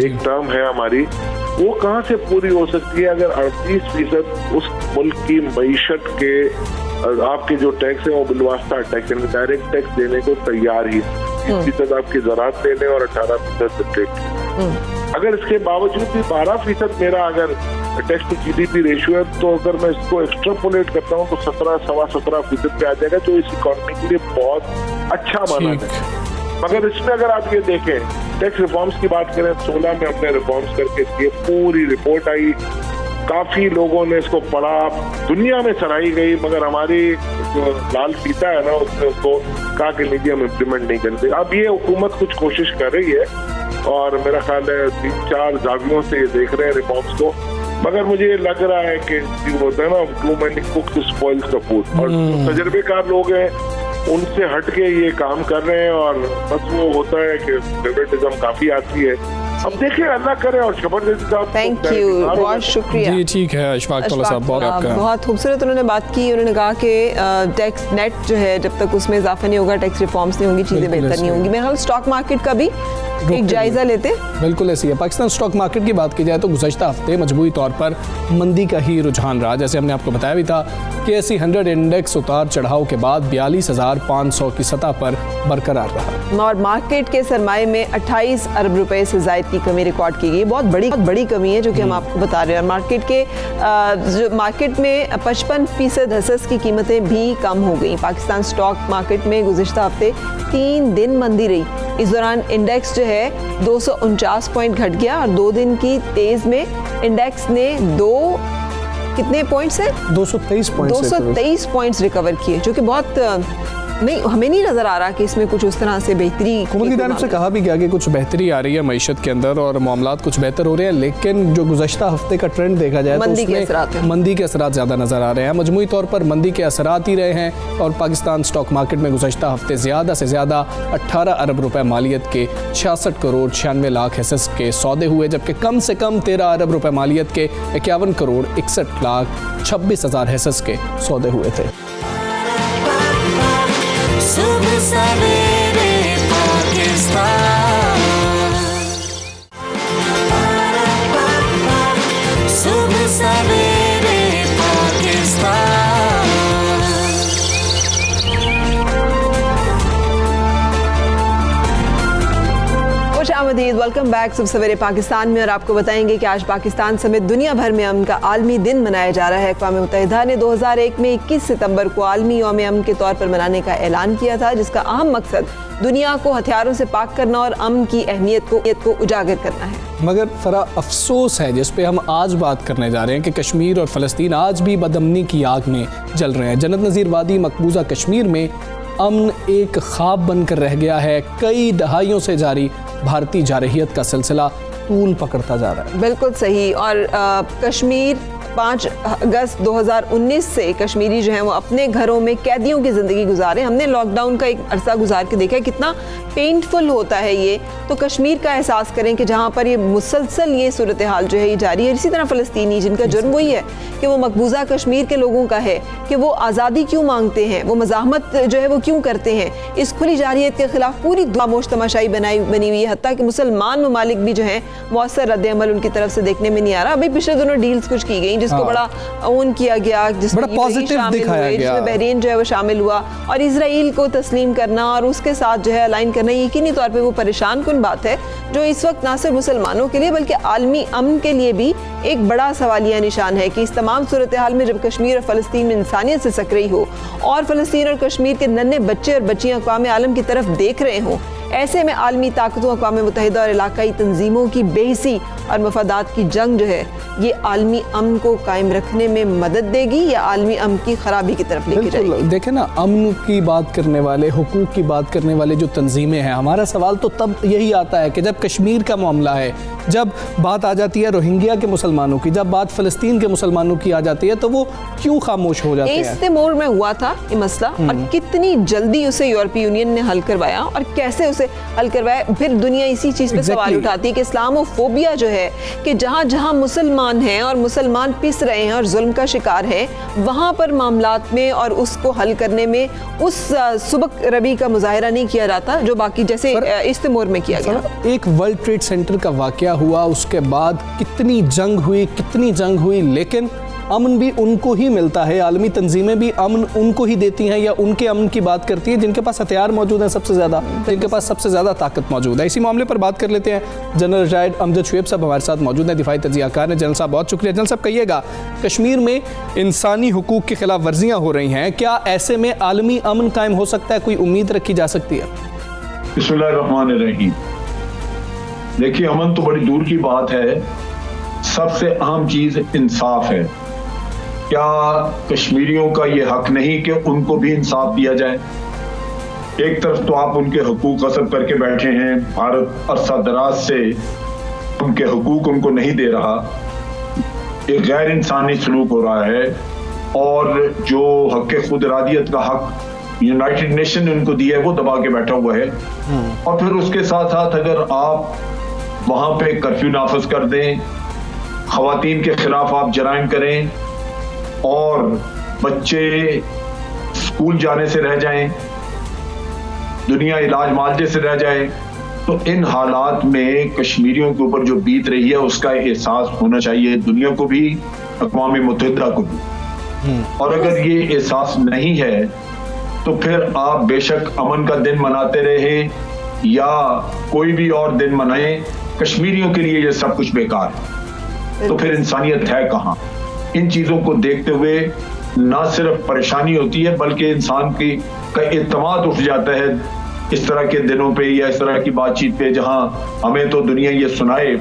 एक टर्म है हमारी, वो कहाँ से पूरी हो सकती है अगर 38% उस मुल्क की मईशत के आपके जो टैक्स है वो बिलवास्ता टैक्स यानी डायरेक्ट टैक्स देने को तैयार ही 30% आपकी ज़राअत देने और 18% टैक्स। अगर इसके बावजूद भी 12% मेरा अगर टैक्स टू GDP रेशियो है, तो अगर मैं इसको एक्स्ट्रापोलेट करता हूँ तो 17-17% पे आ जाएगा, जो इस इकॉनमी के लिए बहुत अच्छा माना जाए। मगर इसमें अगर आप ये देखें टैक्स रिफॉर्म्स की बात करें, 16 में हमने रिफॉर्म्स करके इसकी पूरी रिपोर्ट आई, काफी लोगों ने इसको पढ़ा, दुनिया में सराही गई, मगर हमारी जो लाल फीता है ना उसने उसको कहा कि लीजिए हम इम्प्लीमेंट नहीं करते। अब ये हुकूमत कुछ कोशिश कर रही है और मेरा ख्याल है 3-4 जावियों से ये देख रहे हैं रिफॉर्म्स को, मगर मुझे लग रहा है कि होता है ना too many cooks spoils the food, और तजर्बेकार लोग हैं उनसे हट के ये काम कर रहे हैं और बस वो होता है कि फेवरेटिज्म काफी आती है। अब देखिए अल्लाह करे और जबरदस्ती साहब थैंक यू, बहुत शुक्रिया। जी ठीक है अशफाक तौला साहब, बहुत आपका बहुत खूबसूरत उन्होंने बात की। उन्होंने कहा कि टैक्स नेट जो है जब तक उसमें इजाफा नहीं होगा, टैक्स रिफॉर्म्स नहीं होंगी, चीज़ें बेहतर नहीं होंगी। मेरे ख्याल स्टॉक मार्केट का भी एक जायजा लेते। बिल्कुल ऐसी है। पाकिस्तान स्टॉक मार्केट की बात की जाए तो गुज़श्ता हफ्ते मजबूरी तौर पर मंदी का ही रुझान रहा। जैसे हमने आपको बताया भी था कि KSE 100 इंडेक्स उतार चढ़ाव के बाद 42,500 की सतह पर बरकरार रहा और मार्केट के सरमाए में 28 अरब रुपए से ज़ायद की कमी रिकॉर्ड की गई। बहुत बड़ी कमी है जो कि हम आपको बता रहे हैं। जो मार्केट में 55% हसस की कीमतें भी कम हो गई। पाकिस्तान स्टॉक मार्केट में गुज़श्ता हफ्ते 3 दिन मंदी रही। इस दौरान इंडेक्स जो है 249 पॉइंट घट गया और 2 दिन की तेज में इंडेक्स ने कितने पॉइंट्स है 223 पॉइंट्स रिकवर किए, जो कि बहुत नहीं, हमें नहीं नजर आ रहा कि इसमें कुछ उस तरह से बेहतरी हुकूमत की जानिब से कहा भी गया कि कुछ बेहतरी आ रही है मईशत के अंदर और मामलात कुछ बेहतर हो रहे हैं, लेकिन जो गुज़श्ता हफ्ते का ट्रेंड देखा जाए तो उसमें मंदी के असरात ज़्यादा नजर आ रहे हैं। मजमूई तौर पर मंदी के असरात ही रहे हैं और पाकिस्तान स्टॉक मार्केट में गुज़श्ता हफ्ते ज़्यादा से ज़्यादा 18 अरब रुपए मालियत के 66 करोड़ 96 लाख हिस्स के सौदे हुए, जबकि कम से कम 13 अरब रुपए मालियत के 51 करोड़ 61 लाख 26 हज़ार हिस्स के सौदे हुए थे। सुबह सवेरे पाकिस्तान, सुबह सवेरे पाकिस्तान। खुशामदीद, वेलकम बैक सुबह सवेरे पाकिस्तान में। और आपको बताएंगे कि आज पाकिस्तान समेत दुनिया भर में अमन का आलमी दिन मनाया जा रहा है। अक़वाम मुत्तहिदा ने 2001 में 21 सितंबर को आलमी यौम अमन के तौर पर मनाने का ऐलान किया था, जिसका अहम मकसद दुनिया को हथियारों से पाक करना और अमन की अहमियत को उजागर करना है। मगर फरा अफसोस है जिस पे हम आज बात करने जा रहे हैं कि कश्मीर और फ़लस्तीन आज भी बदअमनी की आग में जल रहे हैं। जन्नत नज़ीर वादी मकबूजा कश्मीर में अमन एक ख्वाब बनकर रह गया है। कई दहाइयों से जारी भारतीय जारहियत का सिलसिला तूल पकड़ता जा रहा है। बिल्कुल सही। और कश्मीर 5 अगस्त 2019 से कश्मीरी जो हैं वो अपने घरों में कैदियों की ज़िंदगी गुजारे। हमने लॉकडाउन का एक अरसा गुजार के देखा है कितना पेनफुल होता है ये। तो कश्मीर का एहसास करें कि जहाँ पर ये मुसलसल ये सूरत हाल जो है ये जारी है। इसी तरह फ़लस्तीनी जिनका जुर्म वही है कि वो मकबूजा कश्मीर के लोगों का है कि वो आज़ादी क्यों मांगते हैं, वो मज़ाहमत जो है वो क्यों करते हैं। इस खुली जारहियत के खिलाफ पूरी खामोश तमाशाई बनी हुई है। हत्ता कि मुसलमान ममालिक भी जो हैं मौसर रद्द अमल उनकी तरफ से देखने में नहीं आ रहा। अभी पिछले दिनों डील्स कुछ की गई जिसको बड़ा ऑन किया गया, जिसमें पॉजिटिव दिखाया गया, जिसमें बहरीन जो है वो शामिल हुआ और इजराइल को तस्लीम करना और उसके साथ जो है अलाइन करना यकीनी तौर पे वो परेशान कुन बात है जो इस वक्त ना सिर्फ मुसलमानों के लिए बल्कि आलमी अमन के लिए भी एक बड़ा सवालिया निशान है कि इस तमाम सूरत हाल में जब कश्मीर और फ़लस्तीन में इंसानियत से सकरई हो और फ़लस्तीन और कश्मीर के नन्हे बच्चे और बच्चियां अक़वाम आलम की तरफ देख रहे हों, ऐसे में आलमी ताकतों अक़वाम मुत्तहिदा और इलाकाई तंजीमों की बेहिसी और मफादात की जंग जो है ये आलमी अमन को कायम रखने में मदद देगी या आलमी अमन की खराबी की तरफ लेके जाएगी। देखें ना, अमन की बात करने वाले, हुकूक की बात करने वाले जो तंजीमें हैं, हमारा सवाल तो तब यही आता है कि जब कश्मीर का मामला है, जब बात आ जाती है रोहिंग्या के मुसलमानों की, जब बात फ़लस्तीन के मुसलमानों की आ जाती है, तो वो क्यों खामोश हो जाते हैं? ईस्ट तिमोर में हुआ था ये मसला और कितनी जल्दी उसे यूरोपीय यूनियन ने हल करवाया और कैसे उसे हल करवाया। फिर दुनिया इसी चीज़ पे सवाल उठाती है कि इस्लामोफोबिया जो है कि जहाँ जहाँ मुसलमान हैं और मुसलमान पिस रहे हैं और जुल्म का शिकार हैं, वहाँ पर मामलात में और उसको हल करने में उस सुबक रबी का मुजाहिरा नहीं किया जाता जो बाकी जैसे ईस्ट तिमोर में किया गया। एक वर्ल्ड ट्रेड सेंटर का वाकया हुआ, उसके बाद कितनी जंग हुई, लेकिन अमन भी उनको ही मिलता है। आलमी तंजीमें भी अमन उनको ही देती हैं या उनके अमन की बात करती हैं जिनके पास हथियार मौजूद हैं सबसे ज़्यादा, जिनके पास सबसे ज़्यादा ताकत मौजूद है। इसी मामले पर बात कर लेते हैं। जनरल रिटायर्ड अमजद शुएब साहब हमारे साथ मौजूद हैं, दिफाई तजियाकार हैं। जनरल साहब बहुत शुक्रिया। जनरल साहब कहिएगा, कश्मीर में इंसानी हुकूक की खिलाफ वर्जियाँ हो रही हैं, क्या ऐसे में आलमी अमन कायम हो सकता है? कोई उम्मीद रखी जा सकती है? बिस्मिल्लाहिर्रहमानिर्रहीम। देखिए, अमन तो बड़ी दूर की बात है, सबसे अहम चीज इंसाफ है। क्या कश्मीरियों का ये हक नहीं कि उनको भी इंसाफ दिया जाए? एक तरफ तो आप उनके हुकूक गस्ब करके बैठे हैं, भारत अरसा दराज से उनके हुकूक उनको नहीं दे रहा, एक गैर इंसानी सलूक हो रहा है, और जो हक खुद इरादियत का हक यूनाइटेड नेशन ने उनको दिया है वो दबा के बैठा हुआ है। और फिर उसके साथ साथ अगर आप वहां पे कर्फ्यू नाफज कर दें, खवातीन के खिलाफ आप जराइम करें और बच्चे स्कूल जाने से रह जाएं, दुनिया इलाज मालजे से रह जाए, तो इन हालात में कश्मीरियों के ऊपर जो बीत रही है उसका एहसास होना चाहिए दुनिया को भी, अक़वाम मुत्तहिदा को भी। और अगर ये एहसास नहीं है तो फिर आप बेशक अमन का दिन मनाते रहे या कोई भी और दिन मनाएं, कश्मीरियों के लिए ये सब कुछ बेकार है। तो फिर इंसानियत है कहाँ? इन चीजों को देखते हुए ना सिर्फ परेशानी होती है बल्कि इंसान का एतमाद उठ जाता है इस तरह के दिनों पे या इस तरह की बातचीत पे, जहां हमें तो दुनिया ये सुनाए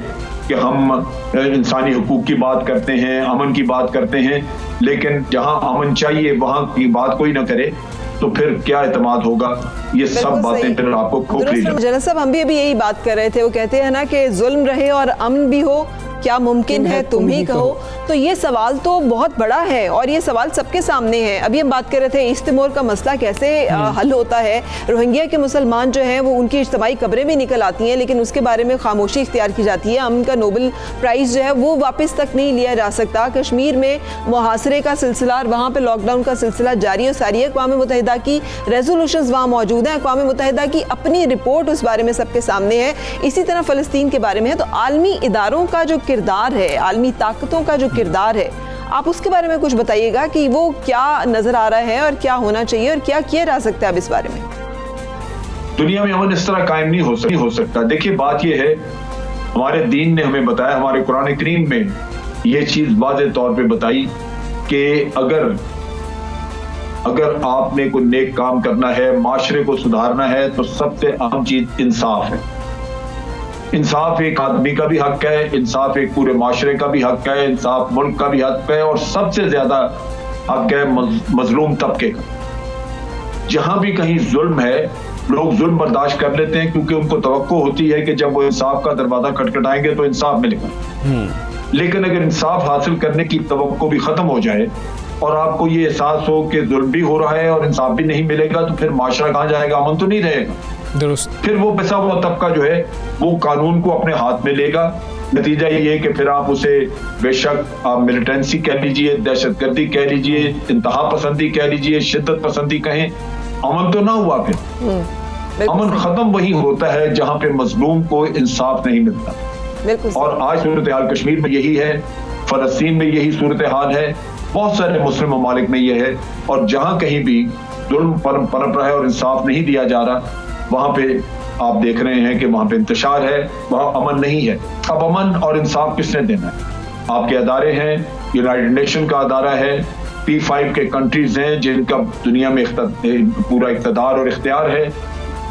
कि हम इंसानी हुकूक की बात करते हैं, अमन की बात करते हैं, लेकिन जहां अमन चाहिए वहां की बात कोई ना करे, तो फिर क्या एतमाद होगा? ये सब बातें फिर आपको खोखली लगती हैं। जनरल साहब, हम भी अभी यही बात कर रहे थे, वो कहते हैं ना कि जुल्म रहे और अमन भी हो, क्या मुमकिन है तुम ही कहो। तो ये सवाल तो बहुत बड़ा है और ये सवाल सबके सामने है। अभी हम बात कर रहे थे ईस्ट तिमोर का मसला कैसे हल होता है। रोहिंग्या के मुसलमान जो हैं वो उनकी इज्तिमाई कब्रें भी निकल आती हैं, लेकिन उसके बारे में खामोशी इख्तियार की जाती है। अमन का नोबेल प्राइज़ जो है वो वापस तक नहीं लिया जा सकता। कश्मीर में मुहासरे का सिलसिला और वहाँ पर लॉकडाउन का सिलसिला जारी और सारी है। अक़वाम मुत्तहिदा की रेजोल्यूशंस वहाँ मौजूद हैं, अक़वाम मुत्तहिदा की अपनी रिपोर्ट उस बारे में सबके सामने है। इसी तरह फ़लस्तीन के बारे में है। तो आलमी इदारों का जो किरदार है, आलमी ताकतों का जो किरदार है, आप उसके बारे में कुछ बताइएगा कि वो क्या नजर आ रहा है और क्या होना चाहिए और क्या किया जा सकता है अब इस बारे में? दुनिया में अमन इस तरह कायम नहीं हो सकता। देखिए, बात ये है, हमारे दीन ने हमें बताया, हमारे कुरान करीम में ये चीज वाज़ेह तौर पे बताई कि अगर आपने कोई नेक काम करना है, माशरे को सुधारना है, तो सबसे अहम चीज इंसाफ है। इंसाफ एक आदमी का भी हक है, इंसाफ एक पूरे माशरे का भी हक है, इंसाफ मुल्क का भी हक है, और सबसे ज्यादा हक है मजलूम तबके का। जहां भी कहीं जुल्म है, लोग जुल्म बर्दाश्त कर लेते हैं क्योंकि उनको तवक्को होती है कि जब वो इंसाफ का दरवाजा खटखटाएंगे तो इंसाफ मिलेगा। लेकिन अगर इंसाफ हासिल करने की तवक्को भी खत्म हो जाए और आपको ये एहसास हो कि जुल्म भी हो रहा है और इंसाफ भी नहीं मिलेगा, तो फिर माशरा कहाँ जाएगा? अमन तो नहीं रहेगा। फिर वो पिसा हुआ तबका जो है वो कानून को अपने हाथ में लेगा। नतीजा ये है कि फिर आप उसे बेशक आप मिलिटेंसी कह लीजिए, दहशतगर्दी कह लीजिए, इंतहा पसंदी कह लीजिए, शिद्दत पसंदी कहें, अमन तो ना हुआ। फिर अमन खत्म वही होता है जहां पे मजलूम को इंसाफ नहीं मिलता। और आज सूरत हाल कश्मीर में यही है, फलस्तीन में यही सूरत हाल है, बहुत सारे मुस्लिम ममालिक में यह है। और जहां कहीं भी जुल्म पनप रहा है और इंसाफ नहीं दिया जा रहा, वहां पे आप देख रहे हैं कि वहां पे इंतशार है, वहां अमन नहीं है। अब अमन और इंसाफ किसने देना है? आपके अदारे हैं, यूनाइटेड नेशन का अदारा है, P5 के कंट्रीज हैं जिनका दुनिया में पूरा इख्तिदार और इख्तियार है,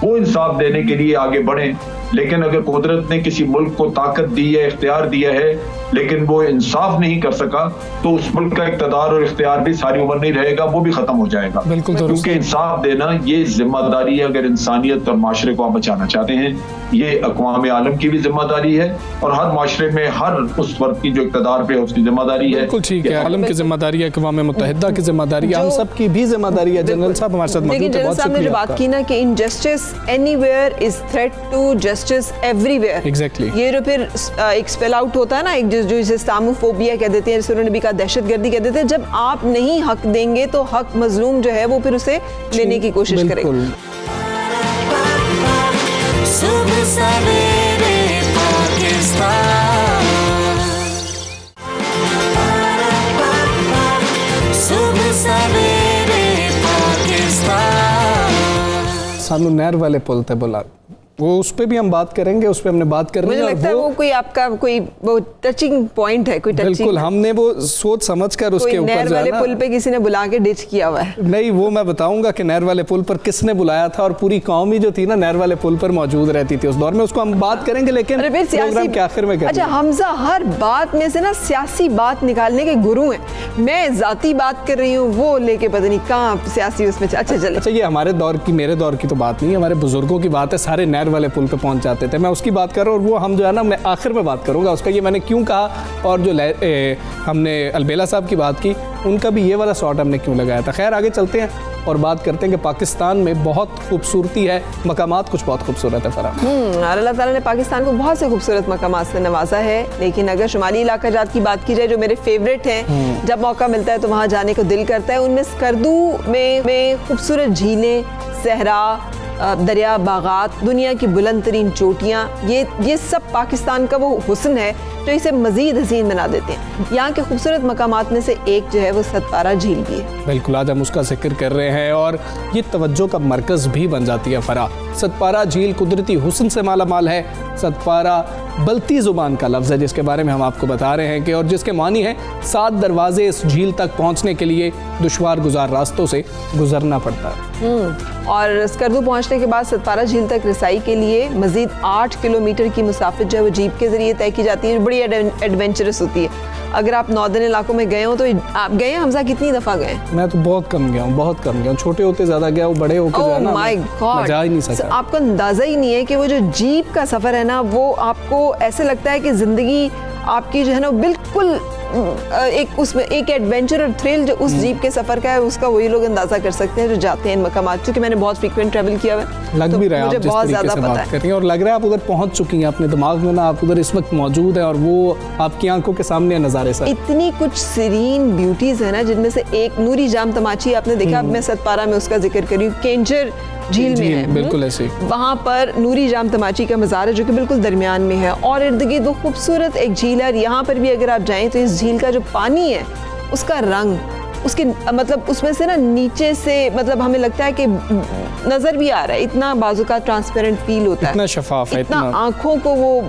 वो इंसाफ देने के लिए आगे बढ़ें। लेकिन अगर कुदरत ने किसी मुल्क को ताकत दी है, इख्तियार दिया है, लेकिन वो इंसाफ नहीं कर सका, तो उस मुल्क का इख्तियार और इख्तियार भी सारी उम्र नहीं रहेगा, वो भी खत्म हो जाएगा। बिल्कुल, क्योंकि इंसाफ देना ये जिम्मेदारी है। अगर इंसानियत और माशरे को आप बचाना चाहते हैं, ये अक़वाम आलम की भी जिम्मेदारी है और हर माशरे में हर उस वर्ग की जो इख्तियार पे उसकी जिम्मेदारी है। बिल्कुल ठीक है, आलम की जिम्मेदारी है, अक़वाम मुत्तहिदा की जिम्मेदारी है, हम सब की भी जिम्मेदारी है। जनरल साहब हमारे साथ मौजूद हैं, बहुत साहब ने जो बात की ना कि injustice anywhere is threat to justice everywhere. Exactly, ये जो फिर एक स्पेल आउट होता है ना, एक जो इसे इस्लामोफोबिया कह देते हैं, जिसे उन्होंने भी कहा दहशतगर्दी कह देते हैं। जब आप नहीं हक देंगे तो हक मजलूम जो है वो फिर उसे लेने की कोशिश करेगा। सुबह सवेरे पाकिस्तान, सुबह सवेरे पाकिस्तान। सानू नहर वाले पुल थे बोला, वो उस पे भी हम बात करेंगे, उस पे हमने बात करनी है। मुझे लगता है वो कोई आपका कोई वो टचिंग पॉइंट है, कोई टचिंग। बिल्कुल, हमने वो सोच समझकर उसके ऊपर नहर वाले पुल पे किसी ने बुला के डिच किया हुआ है। नहीं, वो मैं बताऊंगा कि नहर वाले पुल पर किसने बुलाया था, और पूरी कौम ही जो थी ना नहर वाले पुल पर मौजूद रहती थी उस दौर में। उसको हम बात करेंगे, लेकिन प्रोग्राम के आखिर में। अच्छा हमजा, हर बात में से ना सियासी बात निकालने के गुरु हैं। मैं जाती बात कर रही हूँ, वो लेके पता नहीं कहाँ सियासी उसमें। अच्छा चले, अच्छा ये हमारे दौर की, मेरे दौर की तो बात नहीं है, हमारे बुजुर्गों की बात है। सारे नहर वाले पुल पे पहुंच जाते थे, मैं उसकी बात कर रहा हूँ। और वो हम जो है ना, मैं आखिर में बात करूंगा उसका, ये मैंने क्यों कहा, और जो हमने अलबेला साहब की बात की, उनका भी ये वाला शॉट हमने क्यों लगाया था। खैर आगे चलते हैं और बात करते हैं कि पाकिस्तान में बहुत खूबसूरती है, मकामात कुछ बहुत खूबसूरत है फराह। अल्लाह ताला ने पाकिस्तान को बहुत से खूबसूरत मकामात से नवाजा है। लेकिन अगर शुमाली इलाका जात की बात की जाए, जो मेरे फेवरेट हैं, जब मौका मिलता है तो वहाँ जाने को दिल करता है। उनमें स्कर्दू में खूबसूरत झीलें, सहरा, दरिया, बागात, दुनिया की बुलंद तरीन चोटियाँ, ये सब पाकिस्तान का वो हुस्न है जो इसे मज़ीद हसीन बना देते हैं। यहाँ के खूबसूरत मकामात में से एक जो है वो सतपारा झील भी है। बिल्कुल, आज हम उसका जिक्र कर रहे हैं और ये तवज्जो का मरकज़ भी बन जाती है फराह। सतपारा झील कुदरती हुस्न से माला माल है। सतपारा बल्ती ज़ुबान का लफ्ज़ है जिसके बारे में हम आपको बता रहे हैं कि, और जिसके मानी है 7 दरवाजे इस झील तक पहुँचने के लिए दुश्वार गुजार रास्तों से गुजरना पड़ता है। और स्कर्दू पहुँचने के बाद सतपारा झील तक रसाई के लिए मज़ीद 8 किलोमीटर की मुसाफिर जो है वो जीप के ज़रिए तय की जाती है। बड़ी एडवेंचरस होती है। अगर आप नॉर्दर्न इलाकों में गए हो तो आप गए हैं हमजा, कितनी दफ़ा गए? मैं तो बहुत कम गया हूँ, बहुत कम गया हूँ। छोटे होते ज़्यादा गया, वो बड़े होकर Oh my God, जा ही नहीं सका। आपको अंदाज़ा ही नहीं है कि वो जो जीप का सफ़र है ना, वो आपको ऐसे लगता है कि ज़िंदगी आपकी जो है ना बिल्कुल एक उसमें एक एडवेंचर और थ्रिल जो उस जीप के सफ़र का है, उसका वही लोग अंदाज़ा कर सकते हैं जो जाते हैं इन मकामात। क्योंकि मैंने बहुत फ्रीक्वेंट ट्रैवल किया है, लग भी रहा है, मुझे बहुत ज़्यादा पता है। कर रही हैं और लग रहा है आप उधर पहुंच चुकी हैं, अपने दिमाग में ना आप उधर इस वक्त मौजूद हैं और वो आपकी आंखों के सामने नज़ारे से। इतनी कुछ सीरीन ब्यूटीज़ है ना, जिनमें से एक नूरी जाम तमाची आपने देखा। अब मैं सतपारा में उसका जिक्र करी हूँ, केंजर झील में है, बिल्कुल ऐसे वहाँ पर नूरी जाम तमाची का मज़ार है जो कि बिल्कुल दरमियान में है और इर्द गिर्द वो खूबसूरत एक झील है। यहाँ पर भी अगर आप जाएं तो इस झील का जो पानी है, उसका रंग, उसके मतलब उसमें से ना नीचे से मतलब हमें लगता है कि नज़र भी आ रहा है, इतना बाजुका ट्रांसपेरेंट फील होता है, इतना शफाफ है, इतना आँखों को वो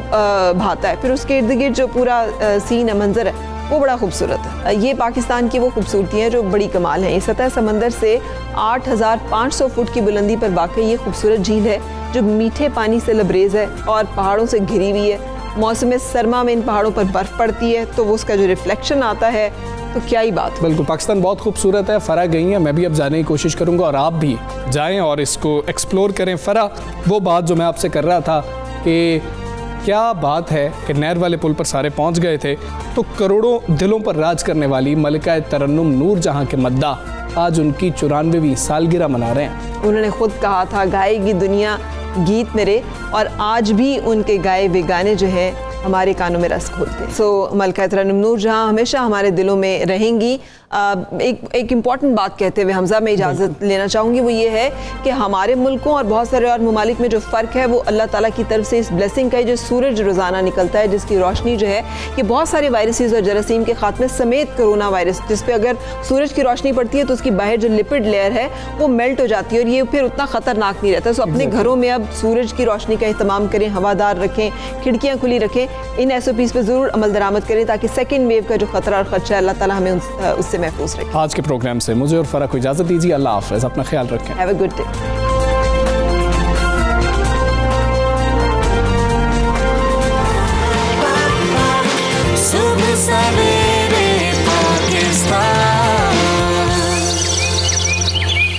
भाता है। फिर उसके इर्द गिर्द जो पूरा सीन है, मंजर है, वो बड़ा खूबसूरत है। ये पाकिस्तान की वो खूबसूरती है जो बड़ी कमाल है। ये सतह समंदर से 8500 फुट की बुलंदी पर वाक़ई ये खूबसूरत झील है जो मीठे पानी से लबरेज है और पहाड़ों से घिरी हुई है। मौसम सरमा में इन पहाड़ों पर बर्फ़ पड़ती है तो वो उसका जो रिफ्लेक्शन आता है, तो क्या ही बात। बिल्कुल, पाकिस्तान बहुत खूबसूरत है। फ़रा गई हैं, मैं भी अब जाने की कोशिश करूँगा और आप भी जाएँ और इसको एक्सप्लोर करें। फ़रा वो बात जो मैं आपसे कर रहा था कि क्या बात है कि नहर वाले पुल पर सारे पहुंच गए थे तो करोड़ों दिलों पर राज करने वाली मलिका तरन्नुम नूर जहां के मद्दा आज उनकी 94वीं सालगिरह मना रहे हैं। उन्होंने खुद कहा था, गाएगी दुनिया गीत मेरे, और आज भी उनके गाए हुए गाने जो हैं हमारे कानों में रस खोलते हैं। सो मलिका तरन्नुम नूर जहां हमेशा हमारे दिलों में रहेंगी। एक इम्पॉर्टेंट बात कहते हुए हमजा में इजाज़त लेना चाहूँगी, वो ये है कि हमारे मुल्कों और बहुत सारे और ममालिक में जो फ़र्क है वो अल्लाह ताला की तरफ से इस ब्लेसिंग का है जो सूरज रोज़ाना निकलता है, जिसकी रोशनी जो है कि बहुत सारे वायरसेस और जरासीम के खात्मे समेत कोरोना वायरस, जिस पे अगर सूरज की रोशनी पड़ती है तो उसकी बाहर जो लिपिड लेयर है वो मेल्ट हो जाती है और ये फिर उतना ख़तरनाक नहीं रहता। सो अपने घरों में अब सूरज की रोशनी का एहतमाम करें, हवादार रखें, खिड़कियाँ खुली रखें, इन SOPs पे ज़रूर अमल दरामद करें ताकि सेकेंड वेव का जो ख़तरा और ख़दशा है अल्लाह ताला हमें उससे महफूज रखें। आज के प्रोग्राम से मुझे और फ़रा को इजाज़त दीजिए। अल्लाह हाफ़िज़, अपना ख्याल रखें। Have a good day. सवेरे